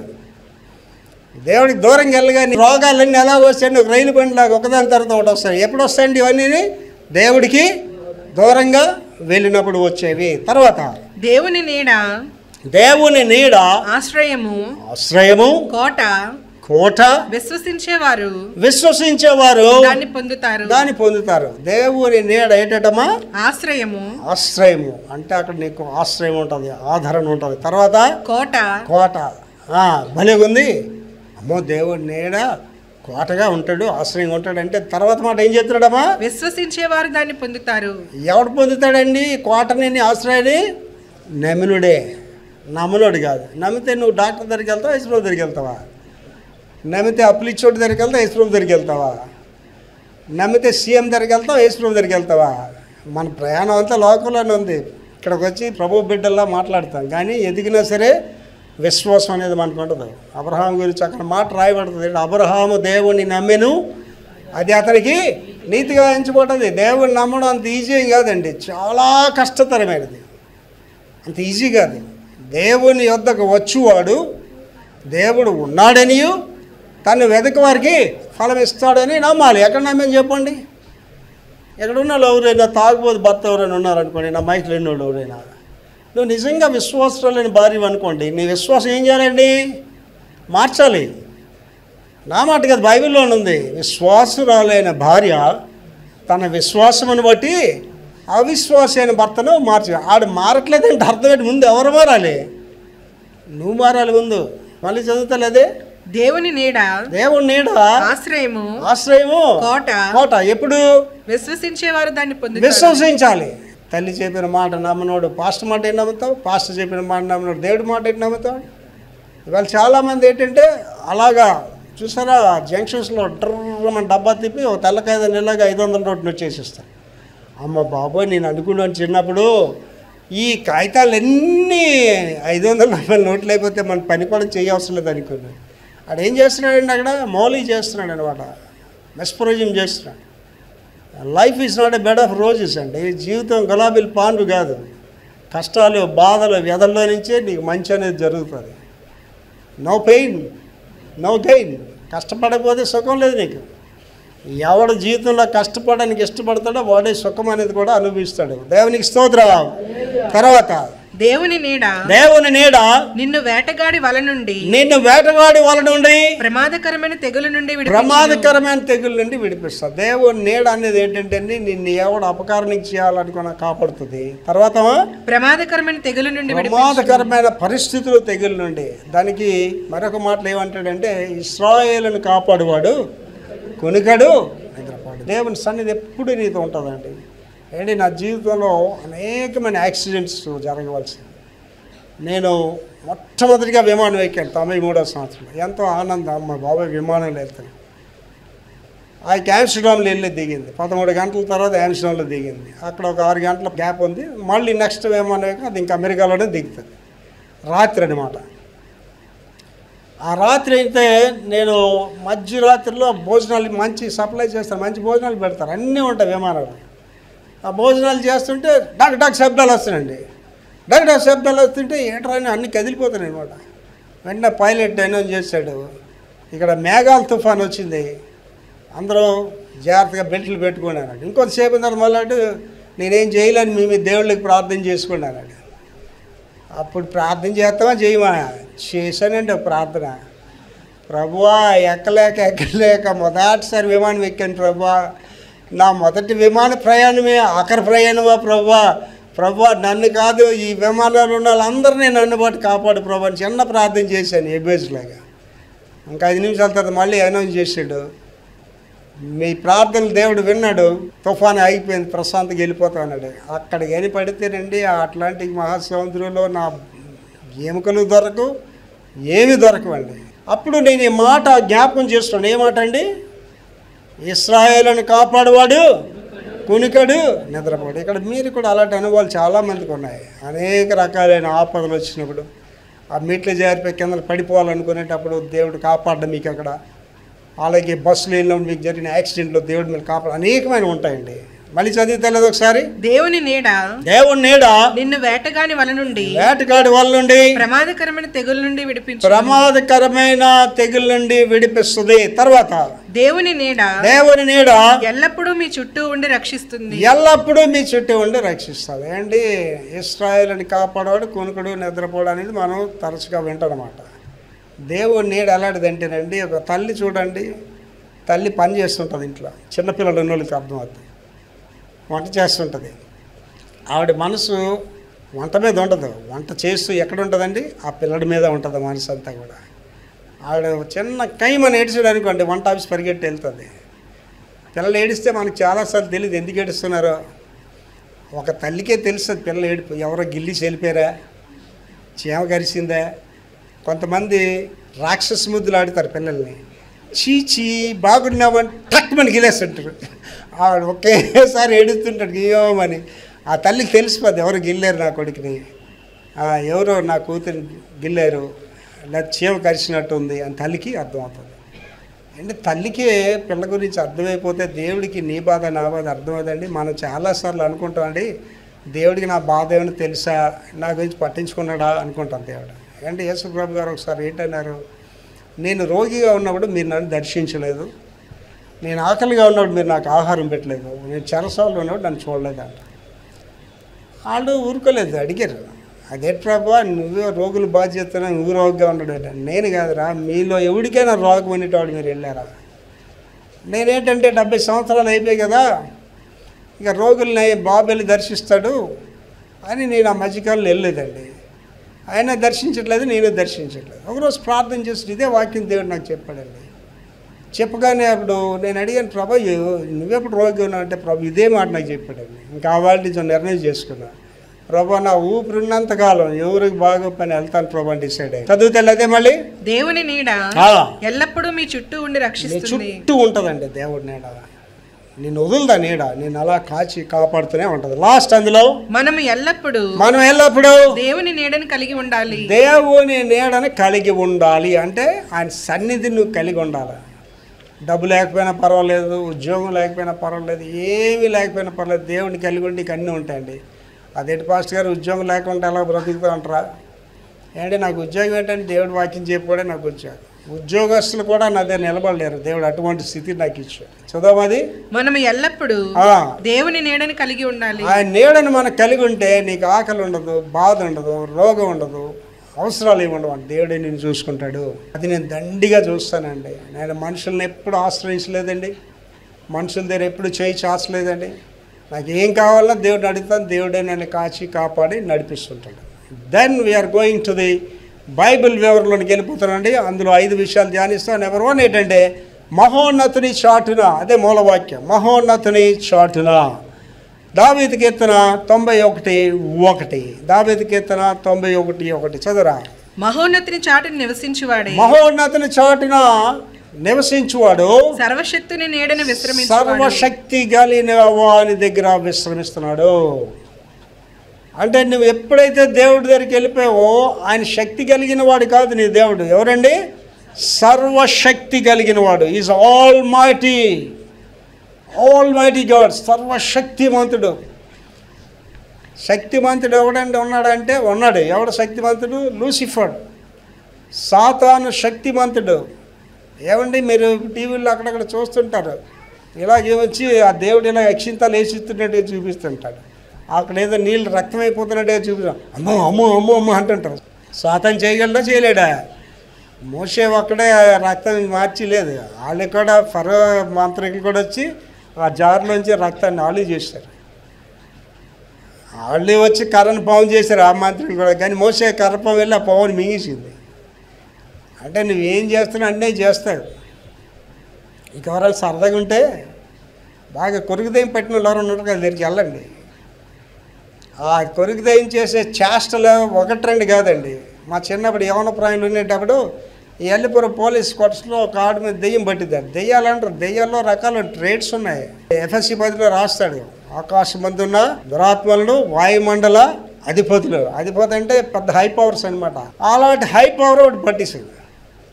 దేవుడికి దూరంగా వెళ్ళగానే రోగాలన్నీ ఎలా వస్తాయండి? ఒక రైలు బండిలాగా ఒకదాని తర్వాత ఒకటి వస్తాయి. ఎప్పుడు వస్తాయండి ఇవన్నీ? దేవుడికి దూరంగా వెళ్ళినప్పుడు వచ్చేవి. తర్వాత దేవుని నీడ దేవుని నీడ ఆశ్రయము ఆశ్రయము కోట కోట విశ్వసించేవారు దాన్ని పొందుతారు. దేవుని నీడ ఏంటమ్మా? ఆశ్రయము. ఆశ్రయము అంటే అక్కడ నీకు ఆశ్రయం ఉంటుంది, ఆదరణ ఉంటుంది. తర్వాత కోట. కోట భలేగా ఉంది. అమ్మో దేవుని నీడ కోటగా ఉంటాడు, ఆశ్రయంగా ఉంటాడు అంటే తర్వాత మాట ఏం చెప్తున్నాడమ్మా? విశ్వసించేవారు దాన్ని పొందుతారు. ఎవడు పొందుతాడండి కోటని ఆశ్రయాన్ని? నమ్మినుడే, నమ్మలోడు కాదు. నమ్మితే నువ్వు డాక్టర్ దగ్గరికి వెళ్తావా, యేసుప్రభు దగ్గరికి వెళ్తావా? నమ్మితే అప్లిచోటి దగ్గరికి వెళ్తావా, యేసుప్రభు దగ్గరికి వెళ్తావా? నమ్మితే సీఎం దగ్గరికి వెళ్తావా, యేసుప్రభు దగ్గరికి వెళ్తావా? మన ప్రయాణం అంతా లోకంలోనే ఉంది. ఇక్కడికి వచ్చి ప్రభు బిడ్డల్లా మాట్లాడతాం, కానీ ఎదిగినా సరే విశ్వాసం అనేది మనకు ఉండదు. అబ్రహాం గురించి అక్కడ మాట రాయబడుతుంది, అబ్రహాము దేవుణ్ణి నమ్మెను, అది అతనికి నీతిగా ఎంచబడ్డది. దేవుణ్ణి నమ్మడం అంత ఈజీ కాదండి, చాలా కష్టతరమైనది, అంత ఈజీ కాదు. దేవుని యొద్దకు వచ్చువాడు దేవుడు ఉన్నాడనియు తను వెదక వారికి ఫలం ఇస్తాడని నమ్మాలి. ఎక్కడ నమ్మని చెప్పండి? ఎక్కడున్నా ఎవరైనా తాగుబోతు భర్త ఎవరైనా ఉన్నారనుకోండి, నా మైకులు ఎన్నోడు ఎవరైనా, నువ్వు నిజంగా విశ్వాసలేని భార్య అనుకోండి, నీ విశ్వాసం ఏం చేయాలండి? మార్చాలి. నా మాట కదా, బైబిల్లోనే ఉంది, విశ్వాసురాలైన భార్య తన విశ్వాసమును బట్టి అవిశ్వాస అయిన భర్తను మార్చాలి. ఆడు మారట్లేదంటే అర్థం ఏంటి? ముందు ఎవరు మారాలి? నువ్వు మారాలి ముందు. మళ్ళీ చదువుతలేదే, దేవుని నీడ ఆశ్రయము కోట కోట ఎప్పుడు? విశ్వసించేవారు దాన్ని పొందుతారు. విశ్వసించాలి. తల్లి చెప్పిన మాట నమ్మనోడు పాస్టర్ మాట ఏంటి నమ్ముతావు? పాస్టర్ చెప్పిన మాట నమ్మనోడు దేవుడి మాట ఏంటి నమ్ముతావు? ఇవాళ చాలామంది ఏంటంటే అలాగా చూసారా, జంక్షన్స్లో డ్రమ్మని డబ్బా తిప్పి ఒక తెల్లకాయ నెలగా 500 నోట్లు వచ్చేసిస్తాను. అమ్మ బాబోయ్, నేను అనుకున్నాను చిన్నప్పుడు ఈ కాగితాలన్నీ 540 నోట్లు అయిపోతే మన పని కూడా చేయవసరం లేదు అనుకున్నాను. అక్కడ ఏం చేస్తున్నాడండి? అక్కడ మౌలి చేస్తున్నాడు అనమాట, మెస్పరోజియం చేస్తున్నాడు. Life is not a bed of roses అండి. జీవితం గులాబీల పాన్పు కాదు. కష్టాలు, బాధలు, వ్యధల్లో నుంచే నీకు మంచి అనేది జరుగుతుంది. No pain no gain. కష్టపడకపోతే సుఖం లేదు నీకు. ఎవడు జీవితంలో కష్టపడడానికి ఇష్టపడతాడో వాడే సుఖం అనేది కూడా అనుభవిస్తాడు. దేవునికి స్తోత్రం. తర్వాత దేవుని నీడ నిన్ను వేటగాడి వల నుండి ప్రమాదకరమైన తెగులు నుండి విడిపిస్తాడు. దేవుని నీడ అనేది ఏంటంటే నిన్ను ఎవడు అపకారానికి చేయాలనుకున్నా కాపాడుతుంది. తర్వాత ప్రమాదకరమైన తెగులు నుండి, ప్రమాదకరమైన పరిస్థితులు, తెగులు నుండి. దానికి మరొక మాటలు ఏమంటాడంటే, ఇశ్రాయేలును కాపాడువాడు కొనుకడు నిద్రపోడు. దేవుని సన్నిధి ఎప్పుడు నీతో ఉంటుందండి. ఏంటి, నా జీవితంలో అనేకమైన యాక్సిడెంట్స్ జరగవలసింది. నేను మొట్టమొదటిగా విమానం ఎక్కాను 93వ సంవత్సరంలో. ఎంతో ఆనందం, అమ్మ బాబాయ్ విమానంలో వెళ్తాను. ఆ ఆమ్స్టర్డామ్లో వెళ్ళి దిగింది. 13 గంటల తర్వాత ఆమ్స్టర్డామ్లో దిగింది. అక్కడ ఒక 6 గంటల గ్యాప్ ఉంది. మళ్ళీ నెక్స్ట్ విమానం ఎక్కి అది ఇంకా అమెరికాలోనే దిగుతుంది. రాత్రి అనమాట. ఆ రాత్రి అయితే నేను మధ్యరాత్రిలో భోజనాలు మంచి సప్లై చేస్తాను, మంచి భోజనాలు పెడతారు, అన్నీ ఉంటాయి విమానాలు. ఆ భోజనాలు చేస్తుంటే డాక్ శబ్దాలు వస్తున్నాయండి. డాక్ శబ్దాలు వస్తుంటే ఏంట్రా అని అన్నీ కదిలిపోతున్నాయి అనమాట. వెంటనే పైలట్ అనౌన్స్ చేశాడు, ఇక్కడ మేఘాల తుఫాన్ వచ్చింది, అందరూ జాగ్రత్తగా బెల్ట్లు పెట్టుకున్నాను. ఇంకొంతసేపు తర్వాత మళ్ళీ నేనేం చేయలేని మీ దేవుళ్ళకి ప్రార్థన చేసుకున్నాను. అప్పుడు ప్రార్థన చేస్తామా చేయమా? చేశానండి ప్రార్థన. ప్రభువా, ఎక్కలేక మొదటిసారి విమానం ఎక్కాను ప్రభువా, నా మొదటి విమాన ప్రయాణమే ఆఖరి ప్రయాణమా ప్రభువా నన్ను కాదు, ఈ విమానాలు ఉన్న వాళ్ళందరినీ నన్ను బట్టి కాపాడు ప్రభు అని చిన్న ప్రార్థన చేశాను ఎబేజ్లాగా. ఇంకా 5 నిమిషాల తర్వాత మళ్ళీ అనౌన్స్ చేశాడు, మీ ప్రార్థనలు దేవుడు విన్నాడు, తుఫాను ఆగిపోయింది, ప్రశాంతంగా వెళ్ళిపోతా అన్నాడు. అక్కడికి అని పడితేనండి ఆ అట్లాంటిక్ మహాసముద్రంలో నా ఎముకలు దొరకవు, ఏమి దొరకవండి. అప్పుడు నేను ఈ మాట జ్ఞాపకం చేస్తున్నాను. ఏ మాట అండి? ఇశ్రాయేలును కాపాడువాడు కునికడు నిద్రపోడు. ఇక్కడ మీరు కూడా అలాంటి అనుభవాలు చాలామందికి ఉన్నాయి. అనేక రకాలైన ఆపదలు వచ్చినప్పుడు, ఆ మీట్లు జారిపోయి కింద పడిపోవాలనుకునేటప్పుడు దేవుడు కాపాడడం మీకు అక్కడ. అలాగే బస్సులు వెళ్ళినప్పుడు మీకు జరిగిన యాక్సిడెంట్లో దేవుడు మీరు కాపాడు అనేకమైన ఉంటాయండి. మళ్ళీ చదివితలేదు ఒకసారి. దేవుని నీడ దేవుని నీడ నిన్ను వేటగాని వల నుండి, వేటగాడి వల నుండి, ప్రమాదకరమైన తెగుల నుండి విడిపించు. ప్రమాదకరమైన తెగుల నుండి విడిపిస్తుంది. తర్వాత దేవుని నీడ దేవుని నీడ ఎల్లప్పుడూ మీ చుట్టూ ఉండి రక్షిస్తుంది. ఎల్లప్పుడూ మీ చుట్టూ ఉండి రక్షిస్తుంది. ఏంటి, ఇశ్రాయేలుని కాపాడవాడు కొనుకుడు నిద్రపోవడం అనేది మనం తరచుగా వింటామన్నమాట. దేవుని నీడ ఎలాంటిదంటేనండి, ఒక తల్లి చూడండి, తల్లి పని చేస్తుంటుంది ఇంట్లో, చిన్నపిల్లలు ఉన్న వాళ్ళకి అర్థమవుతుంది, వంట చేస్తుంటుంది. ఆవిడ మనసు వంట మీద ఉండదు, వంట చేస్తూ ఎక్కడ ఉంటుందండి, ఆ పిల్లడి మీద ఉంటుంది మనసు అంతా కూడా. ఆవిడ చిన్న కైమని ఏడిచాడు అనుకోండి, వంట ఆఫీస్ పరిగెట్టి వెళ్తుంది. పిల్లలు ఏడిస్తే మనకు చాలాసార్లు తెలియదు ఎందుకు ఏడుస్తున్నారో. ఒక తల్లికే తెలుస్తుంది పిల్లలు ఏడిపో, ఎవరో గిల్లి వెళ్ళిపోయారా, చీమ కరిసిందా. కొంతమంది రాక్షస ముద్దులు ఆడుతారు పిల్లల్ని, చీచి బాగున్నామని టక్మని గిలేస్తుంటారు. ఆవిడ ఒకేసారి ఏడుస్తుంటాడు గియోమని. ఆ తల్లికి తెలిసిపోద్ది ఎవరు గిల్లారు నా కొడుకుని, ఎవరో నా కూతురు గిల్లారు, లేదా చీమ కరిచినట్టు ఉంది అని తల్లికి అర్థమవుతుంది. అంటే తల్లికి పిల్ల గురించి అర్థమైపోతే దేవుడికి నీ బాధ నా బాధ అర్థమవుతుందండి. మనం చాలాసార్లు అనుకుంటామండి, దేవుడికి నా బాధ ఏమైనా తెలుసా, నా గురించి పట్టించుకున్నాడా అనుకుంటాం దేవుడు. అంటే యేసు ప్రభు గారు ఒకసారి ఏంటన్నారు, నేను రోగిగా ఉన్నప్పుడు మీరు నన్ను దర్శించలేదు, నేను ఆకలిగా ఉన్నప్పుడు మీరు నాకు ఆహారం పెట్టలేదు, నేను చెరసాలలో ఉన్నప్పుడు నన్ను చూడలేదంట. వాళ్ళు ఊరుకోలేదు, అడిగారు, అదే ప్రభు నువ్వే రోగులు బాగా చేస్తున్నావు, నువ్వు రోగిగా ఉన్నాడు. నేను కాదురా, మీలో ఎవరికైనా రోగం అనేటవాడు మీరు వెళ్ళారా. నేనేంటంటే 70 సంవత్సరాలు అయిపోయాయి కదా, ఇక రోగుల్ని బాబు వెళ్ళి దర్శిస్తాడు అని నేను ఆ మధ్యకాలంలో వెళ్ళలేదండి. ఆయన దర్శించట్లేదు, నేను దర్శించట్లేదు. ఒకరోజు ప్రార్థన చేసి ఇదే వాక్యం దేవుడు నాకు చెప్పాడండి. చెప్పగానే అప్పుడు నేను అడిగాను, ప్రభు నువ్వెప్పుడు రోగి ఉన్నావు అంటే, ప్రభు ఇదే మాట నాకు చెప్పాడండి. ఇంకా ఆ వాళ్ళ నుంచి నిర్ణయం చేసుకున్నా, ప్రభు నా ఊపిరి ఉన్నంతకాలం ఎవరికి బాగా పని వెళ్తాను ప్రభు అని డిసైడ్ అయ్యి. చదువుతాను అదే మళ్ళీ దేవుని నీడ ఎల్లప్పుడూ మీ చుట్టూ ఉండి రక్షిస్తుంది. చుట్టూ ఉంటుందండి దేవుడి నీడ, నేను వదులుదా నీడ, నేను అలా కాపాడుతూనే ఉంటుంది. లాస్ట్ అందులో మనం ఎల్లప్పుడూ దేవుని నీడని కలిగి ఉండాలి. దేవుని నీడని కలిగి ఉండాలి అంటే ఆయన సన్నిధి నువ్వు కలిగి ఉండాలి. డబ్బు లేకపోయినా పర్వాలేదు, ఉద్యోగం లేకపోయినా పర్వాలేదు, ఏమీ లేకపోయినా పర్వాలేదు, దేవుడిని కలిగి ఉండి అన్నీ ఉంటాయండి. అదేంటి పాస్టర్ గారు ఉద్యోగం లేకుండా ఎలా బ్రతుకుతూ ఉంటారా ఏంటి, నాకు ఉద్యోగం ఏంటంటే దేవుడు వాక్యం చెప్పాడే నాకు ఉద్యోగం. ఉద్యోగస్తులు కూడా నా దగ్గర నిలబడలేరు, దేవుడు అటువంటి స్థితి నాకు ఇచ్చాడు. చదవది మనం ఎల్లప్పుడూ దేవుని నీడని కలిగి ఉండాలి. ఆ నీడని మనం కలిగి ఉంటే నీకు ఆకలి ఉండదు, బాధ ఉండదు, రోగం ఉండదు, అవసరాలు ఏమి ఉండవు. దేవుడే నేను చూసుకుంటాడు. అది నేను దండిగా చూస్తానండి. నేను మనుషుల్ని ఎప్పుడు ఆశ్రయించలేదండి, మనుషుల దగ్గర ఎప్పుడు చేయి చాచలేదండి. నాకు ఏం కావాలన్నా దేవుడిని అడుగుతాను, దేవుడే నన్ను కాచి కాపాడి నడిపిస్తుంటాడు. Then we are going to the Bible వివరణలోకి వెళ్ళిపోతానండి. అందులో 5 విషయాలు ధ్యానిస్తాను. నెంబర్ 1 ఏంటంటే మహోన్నతుని చాటున, అదే మూలవాక్యం, మహోన్నతుని చాటున. దావీదు కీర్తన 91:1. దావీదు కీర్తన 91:1 చదువురా. మహోన్నతుని చాటున నివసించువాడే, మహోన్నతుని చాటున నివసించువాడు సర్వశక్తిని నీడని విశ్రమించువాడు, సర్వశక్తి కలిగిన వాని దగ్గర విశ్రమిస్తున్నాడు. అంటే నువ్వు ఎప్పుడైతే దేవుడి దగ్గరికి వెళ్ళిపోయావో, ఆయన శక్తి కలిగిన వాడు కాదు నీ దేవుడు. ఎవరండి? సర్వశక్తి కలిగిన వాడు. ఈజ్ ఆల్ మైటీ గాడ్, సర్వశక్తిమంతుడు. శక్తిమంతుడు ఎవడండి ఉన్నాడంటే ఉన్నాడు. ఎవడు శక్తిమంతుడు? లూసిఫర్, సాతాను శక్తిమంతుడు. ఏమండి మీరు టీవీలో అక్కడక్కడ చూస్తుంటారు, ఇలాగే వచ్చి ఆ దేవుడు ఇలా అక్షింతలు వేసిస్తున్నట్టే చూపిస్తుంటాడు. అక్కడ ఏదో నీళ్ళు రక్తం అయిపోతున్నట్టే చూపిస్తాం, అమ్మో అమ్మో అమ్మో అమ్మో అంటుంటారు. సాతాను చేయగలడా చేయలేడా? మోషే ఒక్కడే రక్తం మార్చి లేదు, వాళ్ళు కూడా ఫరో మంత్రికులు కూడా వచ్చి ఆ జార్లోంచి రక్తాన్ని వాళ్ళు చేశారు. వాళ్ళు వచ్చి కర్రను పాము చేశారు ఆ మంత్రికులు కూడా, కానీ మోసే కర్రపాము వెళ్ళి ఆ పావుని మింగేసింది. అంటే నువ్వేం చేస్తున్నావు అన్నీ చేస్తావు. ఇక ఎవరైనా సరదాగా ఉంటే బాగా కొరుకుదయం పెట్టిన వాళ్ళు ఉన్నారు కదా, దగ్గరికి వెళ్ళండి. ఆ కొరుకుదయం చేసే చేష్టలు 1-2 కాదండి. మా చిన్నప్పుడు యవన ప్రాయంలో ఉండేటప్పుడు ఈ ఎల్లిపురం పోలీస్ క్వార్టర్స్లో ఒక ఆడ మీద దెయ్యం పట్టిద్దారు. దెయ్యాలంటారు, దెయ్యాల్లో రకాల ట్రేడ్స్ ఉన్నాయి. FSC 10లో రాస్తాడు, ఆకాశమందున్న దురాత్మలను వాయుమండల అధిపతులు. అధిపతి అంటే పెద్ద హై పవర్స్ అనమాట. అలాంటి హై పవర్ ఒకటి పట్టేసింది.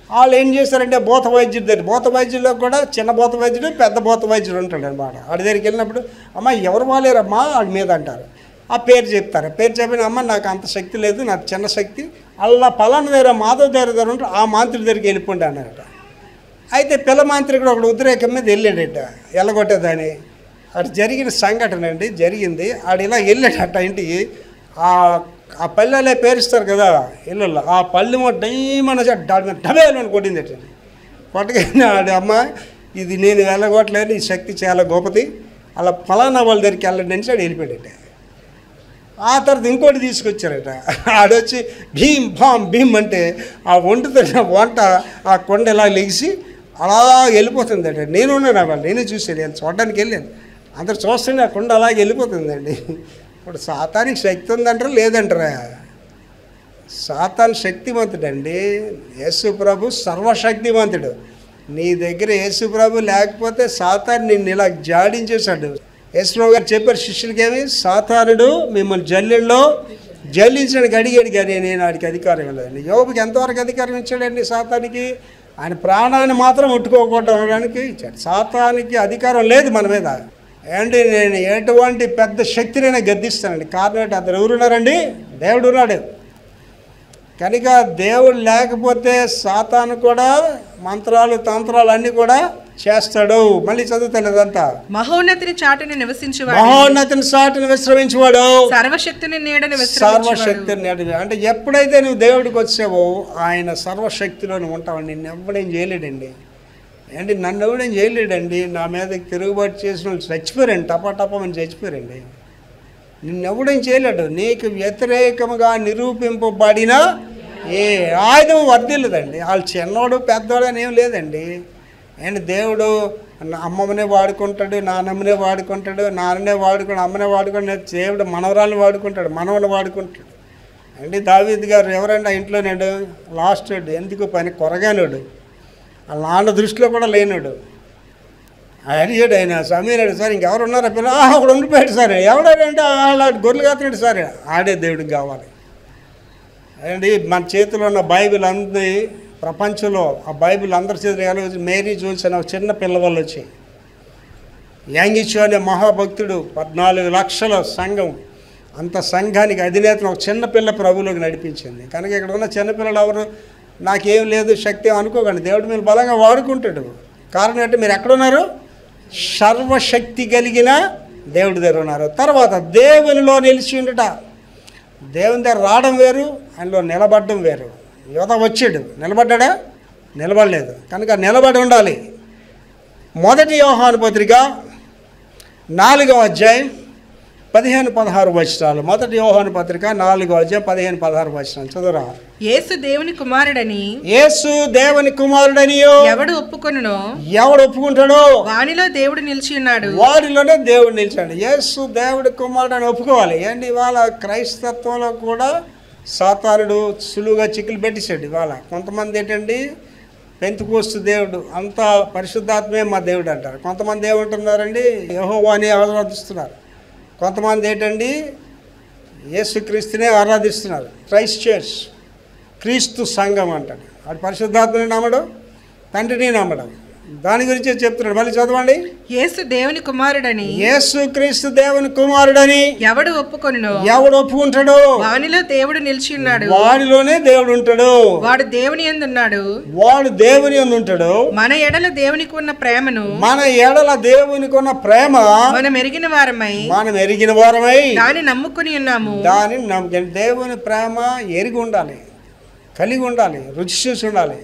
వాళ్ళు ఏం చేశారంటే భూత వైద్యుడి దగ్గర, భూత వైద్యుల్లో కూడా చిన్న భూత వైద్యుడు పెద్ద భూత వైద్యుడు ఉంటాడు అనమాట. వాడి దగ్గరికి వెళ్ళినప్పుడు అమ్మ ఎవరు వాళ్ళేరమ్మా వాడి మీద అంటారు. ఆ పేరు చెప్తారు. పేరు చెప్పిన అమ్మ నాకు అంత శక్తి లేదు, నాకు చిన్న శక్తి, అలా పలానా దగ్గర మాధవ్ దగ్గర ఉంటారు, ఆ మాంత్రి దగ్గరికి వెళ్ళిపోండి అన్నారట. అయితే పిల్ల మాంత్రికుడు ఒకడు ఉద్రేకం మీద వెళ్ళాడట ఎల్లగొట్టేదని. అటు జరిగిన సంఘటన అండి జరిగింది. ఆడు ఇలా వెళ్ళాడట ఇంటికి. ఆ పల్లెలే పేరుస్తారు కదా ఇళ్ళల్లో, ఆ పల్లె డైమన్ దాడి మీద డబేలని కొట్టింది అట. కొట్టగానే ఆడు అమ్మ ఇది నేను వెళ్ళగొట్టలేదు, ఈ శక్తి చాలా గొప్పది, అలా ఫలానా వాళ్ళ దగ్గరికి వెళ్ళండి అని ఆడు వెళ్ళిపోయాడట. ఆ తర్వాత ఇంకోటి తీసుకొచ్చారట. ఆడొచ్చి భీమ్ భామ్ భీమ్ అంటే ఆ వండుతున్న వంట ఆ కొండ ఇలా లెగిసి అలా వెళ్ళిపోతుందట. నేను ఉన్నాను వాళ్ళు, నేనే చూసాను, చూడడానికి వెళ్ళాను. అందరు చూస్తుంటే ఆ కొండ అలాగే వెళ్ళిపోతుందండి. ఇప్పుడు సాతానికి శక్తి ఉందంటారా లేదంటారా? సాతాను శక్తివంతుడండి, యేసు ప్రభు సర్వశక్తివంతుడు. నీ దగ్గర యేసు ప్రభు లేకపోతే సాతాను నిన్ను ఇలా జాడించేశాడు. యేసు ప్రభు గారు చెప్పారు శిష్యులకి, ఏమి సాతానుడు మిమ్మల్ని జల్లెల్లో జల్లించడానికి అడిగాడు కానీ నేను వాడికి అధికారం ఇవ్వలేదండి. యోబుకి ఎంతవరకు అధికారం ఇచ్చాడండి సాతానికి? ఆయన ప్రాణాన్ని మాత్రం ముట్టుకోకుండా ఉండడానికి ఇచ్చాడు. సాతానికి అధికారం లేదు మన మీద. ఏంటి నేను ఎటువంటి పెద్ద శక్తినైనా గద్దిస్తానండి. కారణం ఏంటి? అతను ఎవరున్నారండి? దేవుడు ఉన్నాడు. కనుక దేవుడు లేకపోతే సాతాను కూడా మంత్రాలు తంత్రాలు అన్నీ కూడా చేస్తాడు. మళ్ళీ చదువుతాను అదంతా. మహోన్నతిని చాటుని నివసించువాడు, మహోన్నతిని చాటుని విశ్రమించువాడు, సర్వశక్తిని నీడని సర్వశక్తిని నీడని. అంటే ఎప్పుడైతే నువ్వు దేవుడికి వచ్చావో ఆయన సర్వశక్తిలో నువ్వు ఉంటావు. నిన్ను ఎవడేం చేయలేడండి. ఏంటి నన్ను ఎవడేం చేయలేడండి. నా మీద తిరుగుబాటు చేసిన వాళ్ళు చచ్చిపోయారండి, టపాటపమని చచ్చిపోయారండి. నిన్నెవడేం చేయలేడు. నీకు వ్యతిరేకముగా నిరూపింపబడిన ఏ ఆయుధం వర్ధిల్లదండి. వాళ్ళు చిన్నోడు పెద్దోడు అని ఏం లేదండి. ఏంటి దేవుడు అమ్మమ్మనే వాడుకుంటాడు, నాన్నమ్మనే వాడుకుంటాడు, నాన్ననే వాడుకుంటాడు, అమ్మనే వాడుకుంటాడు. దేవుడు మనవరాలను వాడుకుంటాడు, మనవని వాడుకుంటాడు. అంటే దావీద్ గారు ఎవరండి ఆ ఇంట్లో నేడు లాస్ట్ ఎందుకు పని కొరగానోడు, వాళ్ళ నాన్న దృష్టిలో కూడా లేనాడు. అడిగాడు ఆయన సమీరాడు, సార్ ఇంకెవరు ఉన్నారా పిల్ల? అక్కడ ఉండిపోయాడు సార్. ఎవడాడంటే వాళ్ళ గొర్రెలు కాతున్నాడు సార్. ఆడే దేవుడికి కావాలి అండి. మన చేతిలో ఉన్న బైబిల్ అంది ప్రపంచంలో ఆ బైబిల్ అందరి చేతులు ఎలా వచ్చి మేరీ జోన్స్ అనే చిన్న పిల్లవాళ్ళు వచ్చి యాంగిచు అనే మహాభక్తుడు 14 లక్షల సంఘం, అంత సంఘానికి అధినేతను ఒక చిన్న పిల్ల ప్రభువులోకి నడిపించింది. కనుక ఇక్కడ ఉన్న చిన్నపిల్లలు ఎవరు నాకేం లేదు శక్తి అనుకోకండి. దేవుడు మీరు బలంగా వాడుకుంటాడు. కారణం అంటే మీరు ఎక్కడున్నారు? సర్వశక్తి కలిగిన దేవుడి దగ్గర ఉన్నారు. తర్వాత దేవునిలో నిలిచి ఉండట. దేవుని దగ్గర రావడం వేరు, ఆయనలో నిలబడడం వేరు. యోధ వచ్చాడు, నిలబడ్డా? నిలబడలేదు. కనుక నిలబడి ఉండాలి. 1 యోహాను పత్రిక 4వ అధ్యాయం 15-16 వచనాలు. 1 యోహాను పత్రిక 4వ అధ్యాయం 15-16 వచనాలు చదువురా. యేసు దేవుని కుమారుడని, యేసు దేవుని కుమారుడని ఎవడు ఒప్పుకొనునో, ఎవడు ఒప్పుకుంటాడో వానిలో దేవుడు నిలిచి ఉన్నాడు, వాడిలోనే దేవుడు నిలిచాడు. యేసు దేవుడి కుమారుడని ఒప్పుకోవాలి. ఏంటి ఇవాళ క్రైస్తత్వంలో కూడా సాతానుడు సులువుగా చిక్కులు పెట్టేశాడు. ఇవాళ కొంతమంది ఏంటండి పెంతెకోస్తు దేవుడు అంతా పరిశుద్ధాత్మే మా దేవుడు అంటారు. కొంతమంది ఏమంటున్నారండి యెహోవాని ఆరాధిస్తున్నారు. కొంతమంది ఏంటండి యేసుక్రీస్తునే ఆరాధిస్తున్నారు. క్రైస్ట్ చర్చ్, క్రీస్తు సంఘం అంటాడు. వాడు పరిశుద్ధాత్మని నమ్మడం, తండ్రిని నమ్మడం. దాని గురించే చెప్తున్నాడు. మళ్ళీ చదవండి. యేసు దేవుని కుమారుడని, యేసు క్రీస్తు దేవుని కుమారుడని ఎవడు ఒప్పుకొనునో, ఎవడు ఒప్పుకుంటాడో వానిలో దేవుడు నిలిచి ఉన్నాడు, వాడిలోనే దేవుడు ఉంటాడు. వాడు దేవుని యందు ఉన్నాడు, వాడు దేవుని యందు ఉంటాడు. మన ఎడల దేవునికి ఉన్న ప్రేమను, మన ఎడల దేవునికి ఉన్న ప్రేమ మనం ఎరిగిన వారమై, మనం ఎరిగిన వారమై దాన్ని నమ్ముకుని ఉన్నాము. దాని దేవుని ప్రేమ ఎరిగి ఉండాలి, కలిగి ఉండాలి, రుచి చూసి ఉండాలి.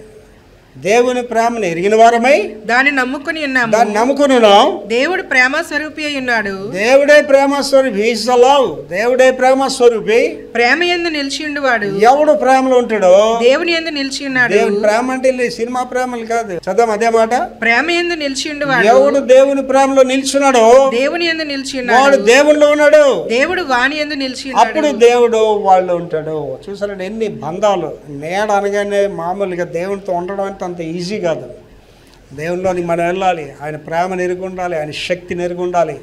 దేవుని ప్రేమను ఎరిగిన వారమై దాన్ని నమ్ముకుని ఉన్నాము. దాన్ని నమ్ముకున్నాం. దేవుడు ప్రేమ స్వరూపి అయి ఉన్నాడు. దేవుడే ప్రేమ స్వరూపి. He is the love. దేవుడే ప్రేమ స్వరూపి. ప్రేమ యందు నిలిచి ఉండువాడు ఎవడు ప్రేమలో ఉంటాడో దేవుని యందు నిలిచి ఉన్నాడు. దేవుని ప్రేమ అంటే సినిమా ప్రేమలు కాదు. చదవం అదే మాట. ప్రేమ యందు నిలిచి ఉండువాడు ఎవడు దేవుని ప్రేమలో నిల్చున్నాడో దేవుని యందు నిలిచి వాడు ఉన్నాడు. దేవునిలో ఉన్నాడు. దేవుడు వాని యందు నిలిచి అప్పుడు ఉన్నాడు. దేవుడు వాళ్ళు ఉంటాడు. చూసారండి ఎన్ని బంధాలు. నేడ అనగానే మామూలుగా దేవునితో ఉండడం అంటే అంత ఈజీ కాదు. దేవునిలోని మనం వెళ్ళాలి. ఆయన ప్రేమను ఎరిగి ఉండాలి, ఆయన శక్తిని ఎరిగి ఉండాలి.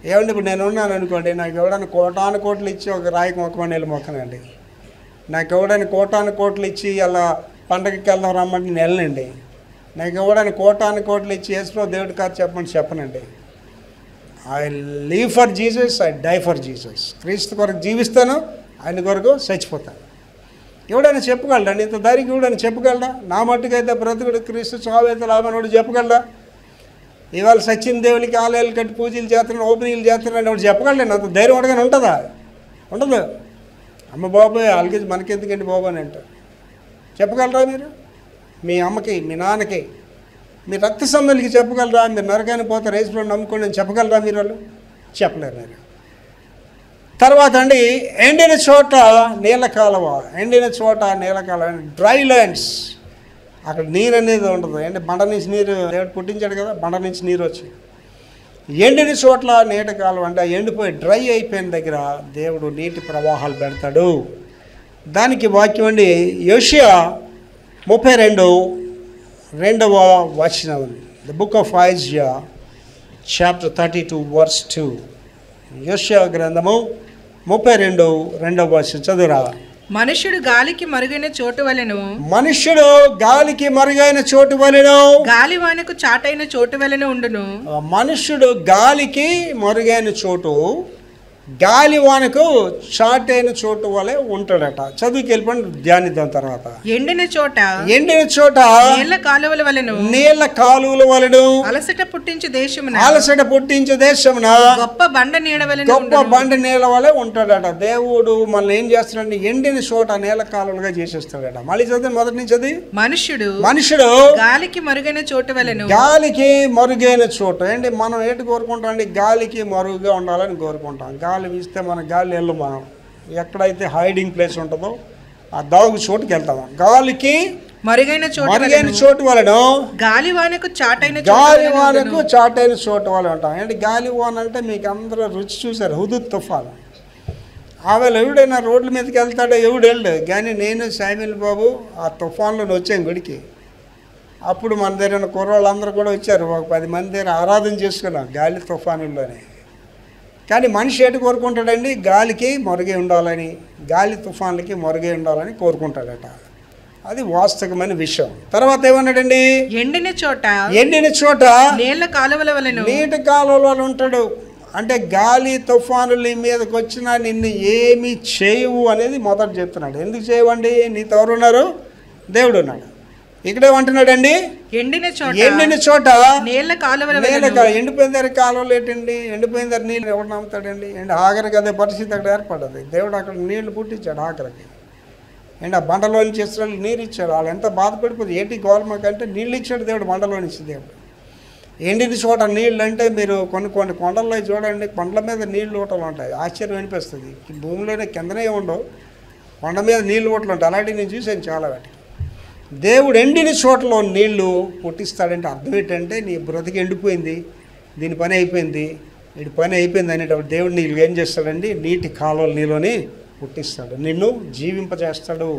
ఏమండి ఇప్పుడు నేను ఉన్నాను అనుకోండి, నాకు ఎవడైనా కోటాను కోట్లు ఇచ్చి ఒక రాయికి మొక్కమని వెళ్ళి మొక్కనండి. నాకు ఎవడైనా కోటాను కోట్లు ఇచ్చి అలా పండగకి వెళ్దాం రమ్మంటే నేను వెళ్ళనండి. నాకు ఇవ్వడానికి కోట్లు ఇచ్చి యేసుప్రభు దేవుడి కాదు చెప్పనండి. I live for Jesus, I die for Jesus. క్రీస్తు కొరకు జీవిస్తాను, ఆయన కొరకు చచ్చిపోతాను. ఎవడైనా చెప్పగలడా? ఇంత ధైర్యం ఎవడైనా చెప్పగలడా? నా మట్టుకైతే బ్రతుకుడు క్రీస్తు, చావైతే లాభనోడు చెప్పగలడా? ఇవాళ సచిన్ దేవునికి ఆలయాలు కట్టి పూజలు చేస్తున్నాడు, ఓపెనింగ్లు చేస్తున్నాడు ఒకటి చెప్పగలండి. అంత ధైర్యం అడగానే ఉంటుందా? ఉండదు. అమ్మ బాబాయ్ వాళ్ళకి మనకెందుకండి బాబు అని అంటారు. చెప్పగలరా మీరు? మీ అమ్మకి, మీ నాన్నకి, మీ రక్త సంబంధికి చెప్పగలరా? మీరు నరకాన్ని పోతే రేసులో నమ్ముకోండి అని చెప్పగలరా మీరు? వాళ్ళు చెప్పలేరు. మీరు తర్వాత అండి, ఎండిన చోట నీళ్ళ కాలువ, ఎండిన చోట నీళ్ళ కాలువ, డ్రై ల్యాండ్స్, అక్కడ నీరు అనేది ఉండదు. అంటే బండ నుంచి నీరు దేవుడు పుట్టించాడు కదా, బండ నుంచి నీరు వచ్చి ఎండిన చోట్ల నీటి కాలువ అంటే ఎండిపోయి డ్రై అయిపోయిన దగ్గర దేవుడు నీటి ప్రవాహాలు పెడతాడు. దానికి వాక్యం అండి యోషియా 32:2 వచనం. The book of Isaiah chapter 32 verse 2. యోషియా గ్రంథము 32:2 వచనం చదువురా. మనుష్యుడు గాలికి మరుగైన చోటు వలెను, మనుష్యుడు గాలికి మరుగైన చోటు వలెను, గాలివానకు చాటైన చోటు వలెను ఉండును. మనుష్యుడు గాలికి మరుగైన చోటు, గాలివానకు చాటైన చోటు వలె ఉంటాడట. చదువుకి వెళ్ళిపోండి, ధ్యానిద్దాం తర్వాత. ఎండిన చోట నీళ్ళ కాలువల వలెను, నీళ్ళ కాలువల వలెను, అలసట పుట్టించే దేశమున గొప్ప బండ నీడ వలెను, గొప్ప బండ నీళ్ళ వలె ఉంటాడట. దేవుడు మనల్ని ఏం చేస్తాడంటే ఎండిన చోట నీళ్ళ కాలువలుగా చేసేస్తాడట. మళ్ళీ చదివి మొదటి నుంచి చదివి. మనుషుడు గాలికి మరుగైన చోటు వలెను, గాలికి మరుగైన చోటు. ఏంటి మనం ఏంటి కోరుకుంటాం అండి? గాలికి మరుగుగా ఉండాలని కోరుకుంటాం. గాలి వీస్తే మన గాలి వెళ్ళు, మనం ఎక్కడైతే హైడింగ్ ప్లేస్ ఉంటుందో ఆ దాగు చోటుకి వెళ్తాం. గాలికి మరుగైన చోటు వలన గాలివానకు చాటైన చోటు వల్ల ఉంటాం. ఏంటి గాలివాన అంటే మీకు అందరూ రుచి చూశారు, హుదూద్ తుఫాను. ఆవేళ ఎవడైనా రోడ్ల మీదకి వెళ్తాడో ఎవడు వెళ్ళడు. కానీ నేను శామ్యూల్ బాబు ఆ తుఫాన్లో వచ్చాం గుడికి. అప్పుడు మన దగ్గర కుర్రోళ్ళందరూ కూడా వచ్చారు. ఒక 10 మంది దగ్గర ఆరాధన చేసుకున్నాం గాలి తుఫానుల్లోనే. కానీ మనిషి ఎటు కోరుకుంటాడండి? గాలికి మరుగే ఉండాలని, గాలి తుఫాన్లకి మరుగే ఉండాలని కోరుకుంటాడట. అది వాస్తవమైన విషయం. తర్వాత ఏమన్నాడండి? ఎండిన చోట నీళ్ళ కాలువల వలెను, నీటి కాలువలో ఉంటాడు. అంటే గాలి తుఫానుల మీదకి వచ్చినా నిన్ను ఏమి చేయవు అనేది మొదట చెప్తున్నాడు. ఎందుకు చేయవండి? నీతో ఎవరున్నారు? దేవుడు ఉన్నాడు. ఇక్కడేమంటున్నాడండి? ఎండిన చోట నీళ్ళ కాలువల ఎండిపోయిన దగ్గర కాలువలు ఏంటండి? ఎండిపోయిన దగ్గర నీళ్ళు ఎవరు నమ్ముతాడండి? అండ్ ఆఖరికి అదే పరిస్థితి అక్కడ ఏర్పడ్డది. దేవుడు అక్కడ నీళ్లు పుట్టించాడు ఆఖరికి. అండ్ ఆ బండలో నుంచి ఇస్రాయేలు నీరు ఇచ్చాడు. వాళ్ళు ఎంత బాధపడిపోతుంది. ఏంటి గోల్మకంటే నీళ్ళు ఇచ్చాడు దేవుడు, బండలో నుంచి దేవుడు. ఎండిన చోట నీళ్ళు అంటే మీరు కొన్ని కొండల్లో చూడండి, కొండల మీద నీళ్ళు ఊటలు ఉంటాయి. ఆశ్చర్యం అనిపిస్తుంది. భూమిలోనే కిందనే ఉండవు, కొండ మీద నీళ్ళు ఊటలు ఉంటాయి. అలాంటివి నేను చూసాను చాలా వాటికి. దేవుడు ఎండిన చోటలో నీళ్లు పుట్టిస్తాడంటే అర్థం ఏంటంటే నీ బ్రతికి ఎండిపోయింది, దీని పని అయిపోయింది, వీడి పని అయిపోయింది అనేటప్పుడు దేవుడు నీళ్ళు ఏం చేస్తాడండి? నీటి కాలువల నీళ్ళని పుట్టిస్తాడు, నిన్ను జీవింపజేస్తాడు.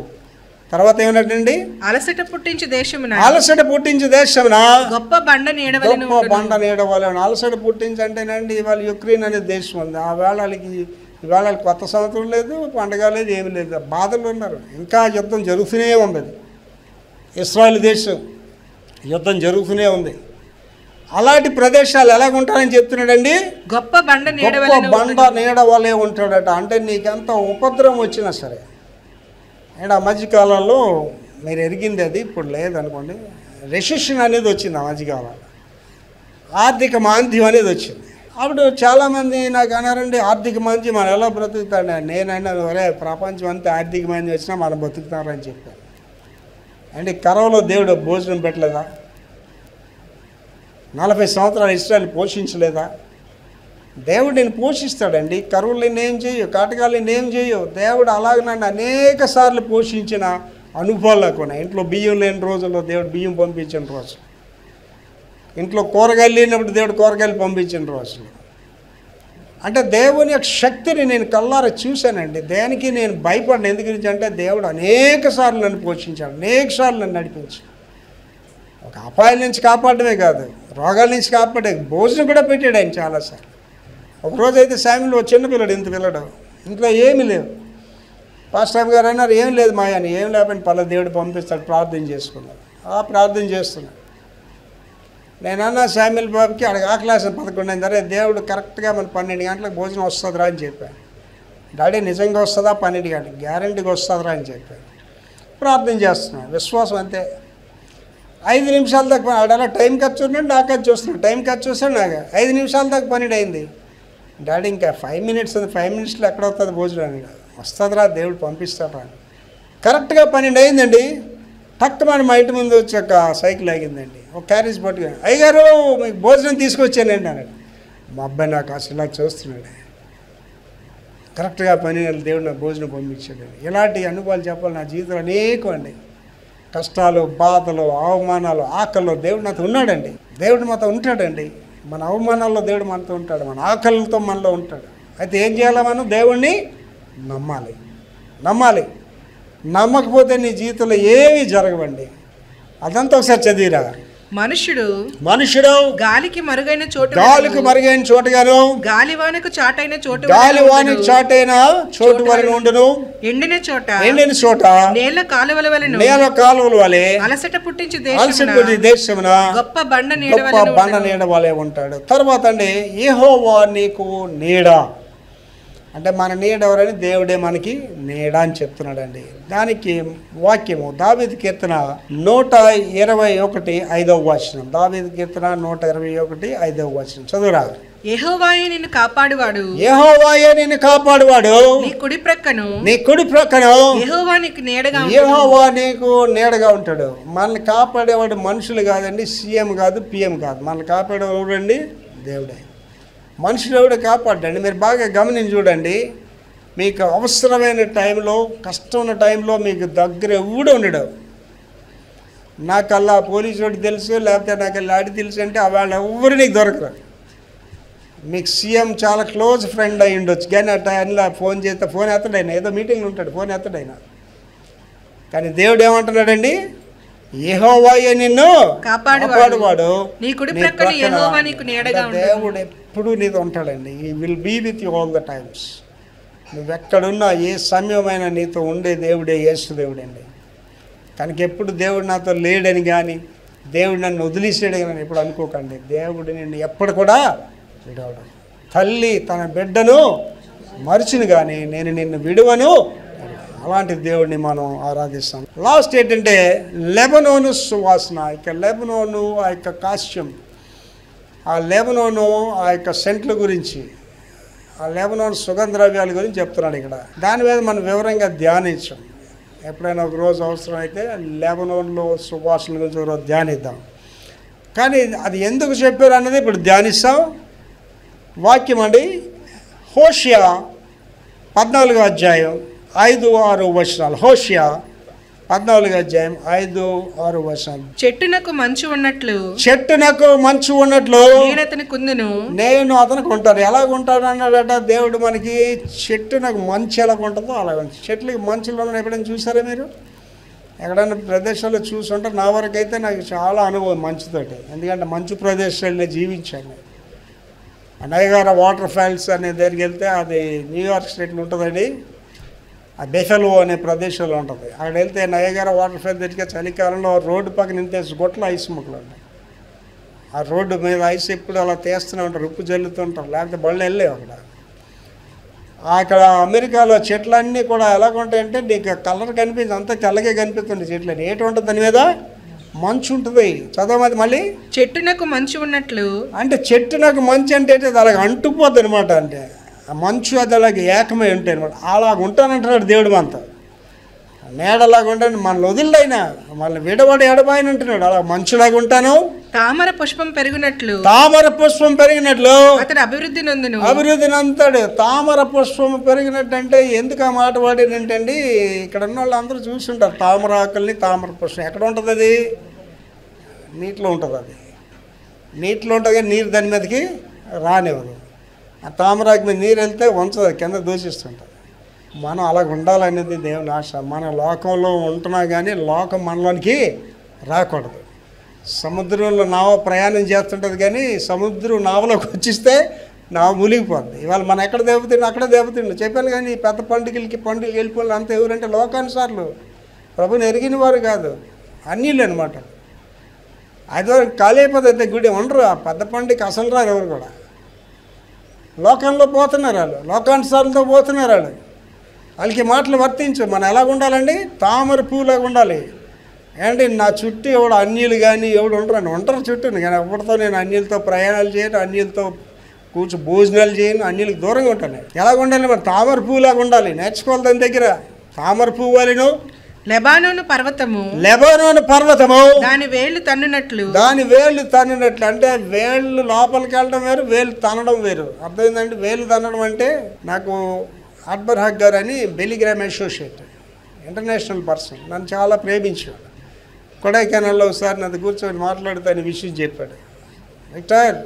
తర్వాత ఏమన్నాడండి? అలసట పుట్టించే దేశమున గొప్ప బండ నీడ వలెను. అలసట పుట్టించంటేనండి ఇవాళ యుక్రెయిన్ అనే దేశం ఉంది. ఆ ఇవాళ కొత్త సంవత్సరం లేదు, పండగ లేదు, ఏమి లేదు, బాధలు ఉన్నారు. ఇంకా యుద్ధం జరుగుతూనే ఉంది. ఇస్రాయేల్ దేశం యుద్ధం జరుగుతూనే ఉంది. అలాంటి ప్రదేశాలు ఎలాగుంటారని చెప్తున్నాడండి? గొప్ప బండ నీడ వలె ఉంటాడట. అంటే నీకెంత ఉపద్రవం వచ్చినా సరే. అండ్ ఆ మధ్యకాలంలో మీరు ఎరిగింది, అది ఇప్పుడు లేదనుకోండి, రెసిషన్ అనేది వచ్చింది. ఆ మధ్యకాలంలో ఆర్థిక మాంద్యం అనేది వచ్చింది. అప్పుడు చాలామంది నాకు అన్నారండి, ఆర్థిక మాంద్యం మనం ఎలా బ్రతుకుతాడు? నేనైనా ఒరే ప్రపంచం అంతా ఆర్థిక మాంద్యం వచ్చినా మనం బతుకుతారని చెప్పాను. అంటే కరువులో దేవుడు భోజనం పెట్టలేదా? 40 సంవత్సరాలు ఇస్రాయేల్ పోషించలేదా? దేవుడు నేను పోషిస్తాడండి. కరువులు నేనేం చేయవు, కాటకాలు నేనేం చేయవు. దేవుడు అలాగే నన్ను అనేక సార్లు పోషించిన అనుభవాలు నాకు ఉన్నాయి. ఇంట్లో బియ్యం లేని రోజుల్లో దేవుడు బియ్యం పంపించిన రోజు, ఇంట్లో కూరగాయలు లేనప్పుడు దేవుడు కూరగాయలు పంపించిన రోజులు. అంటే దేవుని యొక్క శక్తిని నేను కళ్ళారా చూశానండి. దేనికి నేను భయపడిన. ఎందుకు అంటే దేవుడు అనేక సార్లు నన్ను పోషించాడు, అనేక సార్లు నన్ను నడిపించాడు. ఒక అపాయాల నుంచి కాపాడమే కాదు, రోగాల నుంచి కాపాడే భోజనం కూడా పెట్టాడు ఆయన చాలాసార్లు. ఒకరోజు అయితే శామ్యూల్ చిన్నపిల్లడు, ఇంత పిల్లడు, ఇంట్లో ఏమీ లేవు. పాస్టర్ గారు అన్నారు, ఏం లేదు మాయా అని. ఏం లేకపోయినా పలానా దేవుడు పంపిస్తాడు, ప్రార్థన చేసుకున్నారు. ప్రార్థన చేస్తున్నాడు. నేనన్నా శామ్యుల్ బాబుకి అక్కడ క్లాస్ 11 అయిన తర్వాత దేవుడు కరెక్ట్గా మన 12 గంటలకు భోజనం వస్తుందిరా అని చెప్పాను. డాడీ నిజంగా వస్తుందా? 12 గంటలకు గ్యారంటీగా వస్తుందిరా అని చెప్పాను. ప్రార్థన చేస్తున్నాను, విశ్వాసం అంతే. 5 నిమిషాల దాకా ఆడలా టైం ఖర్చు చూస్తున్నాడు, నాకు ఖర్చు చూస్తున్నాడు. టైం ఖర్చు చూస్తాడు, నాకు 5 నిమిషాల దాకా 12 అయింది. డాడీ ఇంకా 5 మినిట్స్ ఉంది, 5 మినిట్స్లో ఎక్కడ వస్తుంది భోజనం అని. వస్తుందిరా దేవుడు పంపిస్తాడు అని. కరెక్ట్గా 12 అయిందండి. టక్కుమని మా ఇంటి ముందు వచ్చి ఒక సైకిల్ ఆగిందండి. ఒక క్యారేజ్ పట్టుకుని, అయ్యగారు మీకు భోజనం తీసుకొచ్చానండి అన్నాడు. మా అబ్బాయి నాకు అసలు ఇలా చూస్తున్నాడు. కరెక్ట్గా 12 దేవుడు నాకు భోజనం పంపించాడండి. ఇలాంటి అనుభవాలు చెప్పాలి నా జీవితంలో అనేకం అండి. కష్టాలు, బాధలు, అవమానాలు, ఆకల్లో దేవుడు నాతో ఉన్నాడండి. దేవుడు మాతో ఉంటాడండి. మన అవమానాల్లో దేవుడు మనతో ఉంటాడు, మన ఆకలితో మనలో ఉంటాడు. అయితే ఏం చేయాలి? మనం దేవుణ్ణి నమ్మాలి. నమ్మకపోతే నీ జీవితంలో ఏమీ జరగవండి. అదంతా ఒకసారి చదివిరా. మనుషుడు గాలికి మరుగైన చోటుగాను గాలివానకు చాటైన చోటు వలన ఉండును. ఎండిన చోట నేల కాలువల వలె అలసట పుట్టించి దేశమున గొప్ప బండ నీడ వలె ఉంటాడు. తర్వాత అండి, యెహోవా నీకు నీడ అంటే మన నీడ ఎవరని? దేవుడే మనకి నీడ అని చెప్తున్నాడండి. దానికి వాక్యము దావీదు కీర్తన 121:5వ వచనం. దావీదు కీర్తన 121:5 చదువురా. యెహోవాయే నిన్ను కాపాడువాడు, నీ కుడి ప్రక్కను యెహోవా నీకు నీడగా ఉంటాడు. మనల్ని కాపాడేవాడు మనుషులు కాదండి, సీఎం కాదు, పిఎం కాదు. మనల్ని కాపాడేవాడు అండి దేవుడే. మనుషులు ఎవడు కాపాడండి. మీరు బాగా గమనించి చూడండి. మీకు అవసరమైన టైంలో, కష్టం ఉన్న టైంలో మీకు దగ్గర ఎవడు ఉండడు. నాకల్లా పోలీసు వాడు తెలుసు, లేకపోతే నాకు లాడి తెలుసు అంటే వాళ్ళు ఎవరు నీకు దొరకరు. మీకు సీఎం చాలా క్లోజ్ ఫ్రెండ్ అయి ఉండొచ్చు, కానీ ఆ టైంలో ఫోన్ చేస్తే ఫోన్ ఎత్తడైనా, ఏదో మీటింగ్లో ఉంటాడు, ఫోన్ ఎత్తడైనా. కానీ దేవుడు ఏమంటున్నాడండి? యెహోవాయే నిన్ను కాపాడువాడు, దేవుడు ఎప్పుడు నీతో ఉంటాడండి. He will be with you all the times. నువ్వెక్కడున్నా, ఏ సమయమైనా నీతో ఉండే దేవుడే యేసు దేవుడండి. కనుక ఎప్పుడు దేవుడు నాతో లేడని కానీ, దేవుడు నన్ను వదిలేసాడు కానీ ఎప్పుడు అనుకోకండి. దేవుడు నిన్ను ఎప్పుడు కూడా విడవడు. తల్లి తన బిడ్డను మరిచిను కానీ నేను నిన్ను విడువను. అలాంటి దేవుడిని మనం ఆరాధిస్తాం. లాస్ట్ ఏంటంటే లెబనోను సువాసన. ఇక లెబనోను ఆ యొక్క కాశ్యం, ఆ లెబనోను ఆ యొక్క సెంట్ల గురించి, ఆ లెబనోను సుగంధద్రవ్యాల గురించి చెప్తున్నాడు ఇక్కడ. దాని మీద మనం వివరంగా ధ్యానించాం. ఎప్పుడైనా ఒక రోజు అవసరం అయితే లెబనోన్లో సువాసన గురించి ఒక రోజు ధ్యానిద్దాం. కానీ అది ఎందుకు చెప్పారు అన్నది ఇప్పుడు ధ్యానిస్తాం. వాక్యం అండి, హోషియా 14:5-6 హోషియా 14:5-6 చెట్టునకు మంచు ఉన్నట్లు నేను అతనికి ఉంటాను. ఎలాగుంటాడు అన్నాడట దేవుడు మనకి. చెట్టునకు మంచు ఎలా ఉంటుందో అలాగ. చెట్లకి మంచులో ఎప్పుడైనా చూసారా మీరు? ఎక్కడైనా ప్రదేశాల్లో చూసుంటారు. నా వరకు అయితే నాకు చాలా అనుభవం మంచుతోటి. ఎందుకంటే మంచు ప్రదేశాల్లో జీవించాను. నయగారా వాటర్ ఫాల్స్ అనే దగ్గరికి వెళ్తే అది న్యూయార్క్ స్టేట్లో ఉంటుందండి. ఆ బెఫెలో అనే ప్రదేశంలో ఉంటుంది. అక్కడ వెళ్తే నయగారా వాటర్ ఫాల్ దగ్గరికి చలికాలంలో రోడ్డు పక్కన ఇంతేసి గొట్ల ఐస్ ముక్కలు ఉంటాయి. ఆ రోడ్డు మీద ఐస్ ఎప్పుడు అలా తీస్తూనే ఉంటారు, ఉప్పు జల్లుతుంటారు, లేకపోతే బళ్ళు వెళ్ళలేవు అక్కడ. అమెరికాలో చెట్లన్నీ కూడా ఎలాగుంటాయంటే నీకు కలర్ కనిపించి అంతా తెల్లగే కనిపిస్తుంది. చెట్లని ఏటి ఉంటుంది, దాని మీద మంచు ఉంటుంది. చదవమది మళ్ళీ. చెట్టునకు మంచు ఉన్నట్లు అంటే చెట్టునకు మంచు అంటే అది అలాగ అంటుకుపోద్ది అనమాట. అంటే ఆ మంచు అది అలాగే ఏకమై ఉంటాయి అనమాట. అలాగ ఉంటానంటున్నాడు దేవుడు మనతో. నేడలాగా ఉంటాను, మనల్ని వదిలిదైనా మనల్ని విడబడి ఎడబాయని అంటున్నాడు. అలా మంచులాగా ఉంటాను. తామర పుష్పం పెరిగినట్లు అతడు అభివృద్ధి నంతాడు. తామర పుష్పం పెరిగినట్టు అంటే ఎందుకు ఆ మాట వాడేనంటండి, ఇక్కడ ఉన్న వాళ్ళు అందరూ చూస్తుంటారు తామర ఆకుల్ని. తామర పుష్పం ఎక్కడ ఉంటుంది? అది నీటిలో ఉంటుంది. అది నీటిలో ఉంటుంది కానీ నీరు దాని మీదకి రానివ్వదు. ఆ తామరాకు మీద నీరు వెళ్తే వంచదు, కింద దూషిస్తుంటుంది. మనం అలాగ ఉండాలనేది దేవుని ఆశ. మన లోకంలో ఉంటున్నా కానీ లోకం మనలోనికి రాకూడదు. సముద్రంలో నావ ప్రయాణం చేస్తుంటుంది కానీ సముద్రం నావలోకి వచ్చిస్తే నా మునిగిపోద్ది. ఇవాళ మనం ఎక్కడ దెబ్బతిండి అక్కడ దెబ్బతిండి. చెప్పాను కానీ ఈ పెద్ద పండుగలకి వెళ్ళిపోవాలి అంత ఎవరంటే లోకానుసార్లు ప్రభుని ఎరిగిన వారు కాదు, అన్యులు అనమాట. అది ఖాళీ అయిపోతుంది గుడి ఉండరు. ఆ పెద్ద పండుగకి అసలు రారు ఎవరు కూడా. లోకంలో పోతున్నారు వాళ్ళు, లోకానుసారులతో పోతున్నారు వాళ్ళు. వాళ్ళకి మాటలు వర్తించు. మనం ఎలాగ ఉండాలండి? తామర పువ్వులాగా ఉండాలి. ఏంటి నా చుట్టూ ఎవడు అన్యులు కానీ ఎవడు ఉండరు, ఉంటారు చుట్టూ. కానీ ఎవరితో నేను అన్యులతో ప్రయాణాలు చేయను, అన్యులతో భోజనాలు చేయను, అన్యులకు దూరంగా ఉంటాను. ఎలాగ ఉండాలి? మరి తామర పువ్వులాగా ఉండాలి. నేర్చుకోవాలి దాని దగ్గర. తామర పువ్వు వలెను లెబానోను పర్వతము దాని వేళ్ళు తన్నినట్లు. అంటే వేళ్ళు లోపలికి వెళ్ళడం వేరు, వేలు తనడం వేరు. అర్థమైందండి? వేలు తన్నడం అంటే నాకు అక్బర్ హక్ గారు అని బెలిగ్రామ్ అసోసియేట్ ఇంటర్నేషనల్ పర్సన్, నన్ను చాలా ప్రేమించాడు. కొడైకెనాల్లో ఒకసారి నన్ను కూర్చొని మాట్లాడుతూ ఆయన విషయం చెప్పాడు. విక్టర్,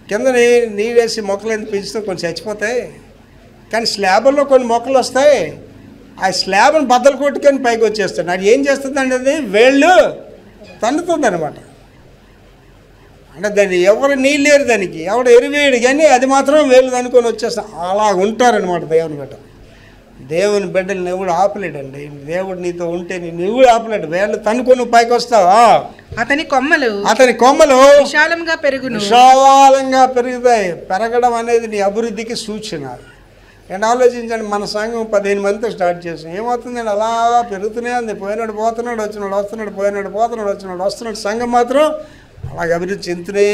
కిందని నీరేసి మొక్కలు ఎందుకు పెంచుతూ కొన్ని చచ్చిపోతాయి, కానీ స్లాబ్లో కొన్ని మొక్కలు వస్తాయి. ఆ స్లాబ్ని బద్దలు కొట్టుకొని పైకి వచ్చేస్తాడు. అది ఏం చేస్తుందండి? అది వేళ్ళు తన్నుతుంది అనమాట. అంటే దాన్ని ఎవరు నీళ్ళేరు, దానికి ఎవడు ఎరువేయడు, కానీ అది మాత్రం వేళ్ళు తనుకొని వచ్చేస్తాం. అలా ఉంటారనమాట దేవుని బిడ్డ. దేవుని బిడ్డలు ఎవడు ఆపలేడండి. దేవుడు నీతో ఉంటే నువ్వు ఆపలేడు. వేళ్ళు తనుకొని పైకి వస్తావా? అతని కొమ్మలు విశాలంగా పెరుగుతాయి. పెరగడం అనేది నీ అభివృద్ధికి సూచన. అండ్ ఆలోచించండి, మన సంఘం 15 మందితో స్టార్ట్ చేసాం. ఏమవుతుందండి? అలా పెరుగుతూనే ఉంది. పోయినాడు పోతున్నాడు, వచ్చినాడు వస్తున్నాడు, పోయినాడు పోతున్నాడు, వచ్చినాడు వస్తున్నాడు. సంఘం మాత్రం అలాగే అభివృద్ధి చెందుతూనే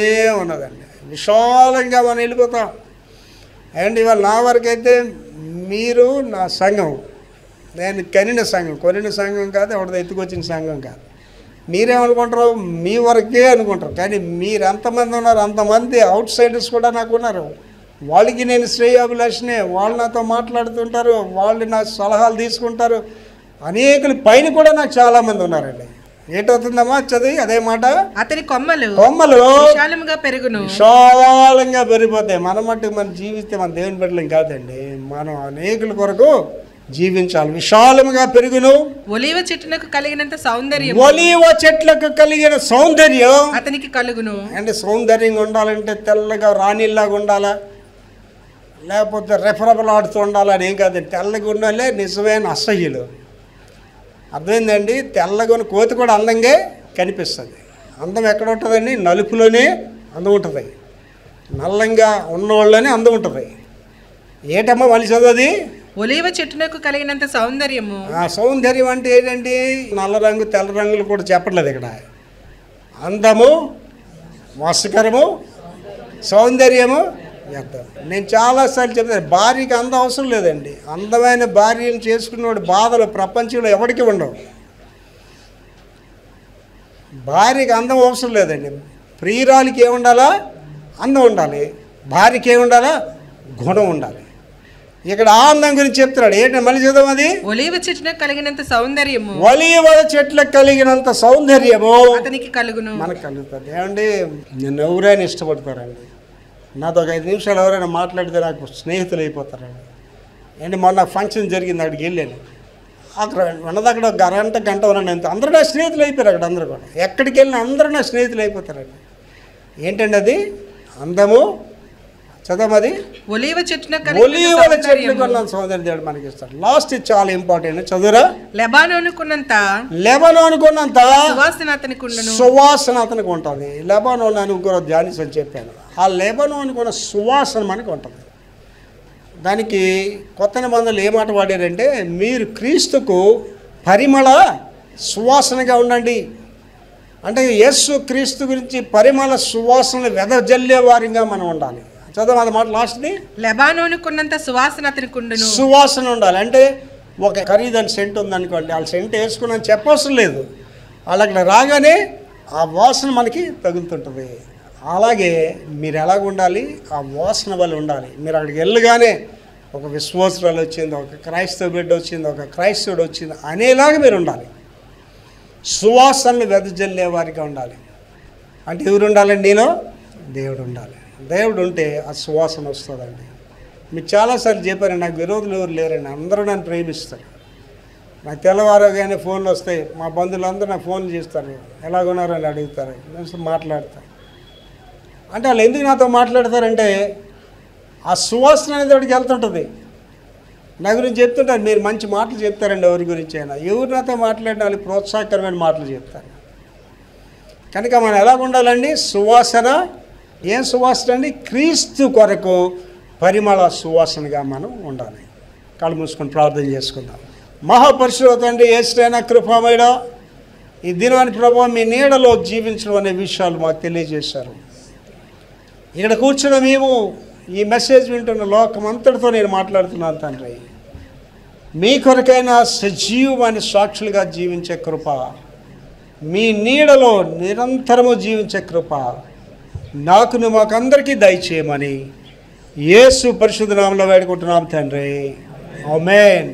ఉన్నదండి. విశాలంగా మనం వెళ్ళిపోతాం. అండ్ ఇవాళ నా వరకైతే మీరు నా సంఘం, నేను కొనిన సంఘం కాదు, ఎవరిదో ఎత్తుకొచ్చిన సంఘం కాదు. మీరేమనుకుంటారు? మీ వరకే అనుకుంటారు. కానీ మీరు ఎంతమంది ఉన్నారు? అంతమంది అవుట్ సైడర్స్ కూడా నాకు ఉన్నారు. వాళ్ళకి నేను శ్రేయాభిలాషనే. వాళ్ళు నాతో మాట్లాడుతుంటారు, వాళ్ళు నా సలహాలు తీసుకుంటారు. అనేకుల పైన కూడా నాకు చాలామంది ఉన్నారండి. ఏటవుతుందమ్మా చదివి అదే మాట? అతని కొమ్మలు విశాలంగా పెరిగిపోతాయి. మన మట్టుకు మనం జీవిస్తే మన దేవుని బిడ్డలం కాదండి. మనం అనేకుల కొరకు జీవించాలి. విశాలముగా పెరుగును. ఒలీవ చెట్లకు కలిగిన సౌందర్యం అతనికి కలుగును. అంటే సౌందర్యంగా ఉండాలంటే తెల్లగా రాణిల్లాగా ఉండాలా, లేకపోతే రెఫరబుల్ ఆడుతూ ఉండాలి అని ఏం కాదండి. తెల్లగా ఉండాలి నిజమైన అసహ్యులు. అర్థమైందండి? తెల్లగా కోతి కూడా అందంగా కనిపిస్తుంది. అందం ఎక్కడ ఉంటుందండి? నలుపులోనే అందం ఉంటుంది. నల్లంగా ఉన్నవాళ్ళనే అందం ఉంటుంది. ఏటమ్మా మళ్ళీ చదువుది? ఒలీవ చెట్టునకు కలిగినంత సౌందర్యము. ఆ సౌందర్యం అంటే ఏంటండి? నల్ల రంగు తెల్ల రంగులు కూడా చెప్పట్లేదు ఇక్కడ. అందము, మోసకరము, సౌందర్యము వ్యర్థం. నేను చాలాసార్లు చెప్తాను, భార్యకి అందం అవసరం లేదండి. అందమైన భార్యను చేసుకున్నవాడు బాధలు ప్రపంచంలో ఎవరికి ఉండవు. భార్యకి అందం అవసరం లేదండి. ప్రియురాలికి ఏముండాలా? అందం ఉండాలి. భార్యకి ఏముండాలా? గుణం ఉండాలి. ఇక్కడ ఆనందం గురించి చెప్తున్నాడు. ఏంటంటే మళ్ళీ చదువు అది? ఒలీవ చెట్లకు కలిగినంత సౌందర్యము అతనికి కలుగును. మనకు కలుగుతుంది. ఏమండి, నేను ఎవరైనా ఇష్టపడతారండి. నాతో ఒక 5 నిమిషాలు ఎవరైనా మాట్లాడితే నాకు స్నేహితులు అయిపోతారండి. ఏంటి, మొన్న ఫంక్షన్ జరిగింది, అక్కడికి వెళ్ళాను. అక్కడ ఉన్నదక్కడ ఒక గంట ఉన్నాను. అందరూ నా స్నేహితులు అయిపోయారు. అక్కడ అందరూ కూడా ఎక్కడికి వెళ్ళినా అందరూ నా స్నేహితులు అయిపోతారండి. ఏంటండి అది? అందము. చదవది? ఒలీవ చెట్ల సౌందర్యం దేవుడు మనకి ఇస్తాడు. లాస్ట్ ఇది చాలా ఇంపార్టెంట్. చదువురా? లెబానోనుకున్నంత సువాసన అతనికి ఉంటుంది. లెబానోన్ అని ఇంకో ధ్యానించి అని చెప్పాను. ఆ లెబానోనుకున్న సువాసన మనకి ఉంటుంది. దానికి కొత్త నిబంధనలు ఏ మాట వాడారంటే, మీరు క్రీస్తుకు పరిమళ సువాసనగా ఉండండి. అంటే యేసు క్రీస్తు గురించి పరిమళ సువాసనలు వెదజల్లే వారిగా మనం ఉండాలి. చదువు అది మాట లాస్ట్ది. లెబానోనుకున్నంత సువాసన అతనికి ఉండును. సువాసన ఉండాలి. అంటే ఒక ఖరీదైన సెంట్ ఉందనుకోండి, వాళ్ళ సెంట్ వేసుకున్నాను చెప్పవసరం లేదు. వాళ్ళు అక్కడ రాగానే ఆ వాసన మనకి తగులుతుంటుంది. అలాగే మీరు ఎలాగ ఉండాలి? ఆ వాసన వల్ల ఉండాలి. మీరు అక్కడికి వెళ్ళగానే ఒక విశ్వాసురాలు వచ్చింది, ఒక క్రైస్తవ బిడ్డ వచ్చింది, ఒక క్రైస్తవుడు వచ్చింది అనేలాగా మీరు ఉండాలి. సువాసనలు వెదజల్లే వారిగా ఉండాలి. అంటే ఎవరు ఉండాలండి? నేను దేవుడు ఉండాలి. దేవుడు ఉంటే ఆ సువాసన వస్తుందండి. మీకు చాలాసార్లు చెప్పారు, నాకు విరోధులు ఎవరు లేరండి, అందరూ నన్ను ప్రేమిస్తారు. నాకు తెల్లవారుగానే ఫోన్లు వస్తాయి. మా బంధువులందరూ నాకు ఫోన్లు చేస్తారు, ఎలాగున్నారని అడుగుతారు, నేను మాట్లాడతాను. అంటే వాళ్ళు ఎందుకు నాతో మాట్లాడతారంటే ఆ సువాసన అనేది వాడికి వెళ్తుంటుంది. నా గురించి చెప్తుంటారు, మీరు మంచి మాటలు చెప్తారండి ఎవరి గురించి అయినా. ఎవరు నాతో మాట్లాడిన వాళ్ళకి ప్రోత్సాహకరమైన మాటలు చెప్తారు. కనుక మనం ఎలా ఉండాలండి? సువాసన. ఏం సువాసన అండి? క్రీస్తు కొరకు పరిమళ సువాసనగా మనం ఉండాలి. కళ్ళు మూసుకొని ప్రార్థన చేసుకుందాం. మహాపరిశుద్ధ తండ్రి యేసయ్య కృపామయుడా, ఈ దినాన్ని ప్రభావ మీ నీడలో జీవించడం అనే విషయాలు మాకు తెలియజేశారు. ఇక్కడ కూర్చున్న మేము ఈ మెసేజ్ వింటున్న లోకం అంతటితో నేను మాట్లాడుతున్నాను తండ్రి. మీ కొరకైనా సజీవమైన సాక్షులుగా జీవించే కృప, మీ నీడలో నిరంతరము జీవించే కృప నాకును మాకందరికీ దయచేయమని యేసు పరిశుద్ధ నామములో వేడుకుంటున్నాం తండ్రి. ఆమేన్.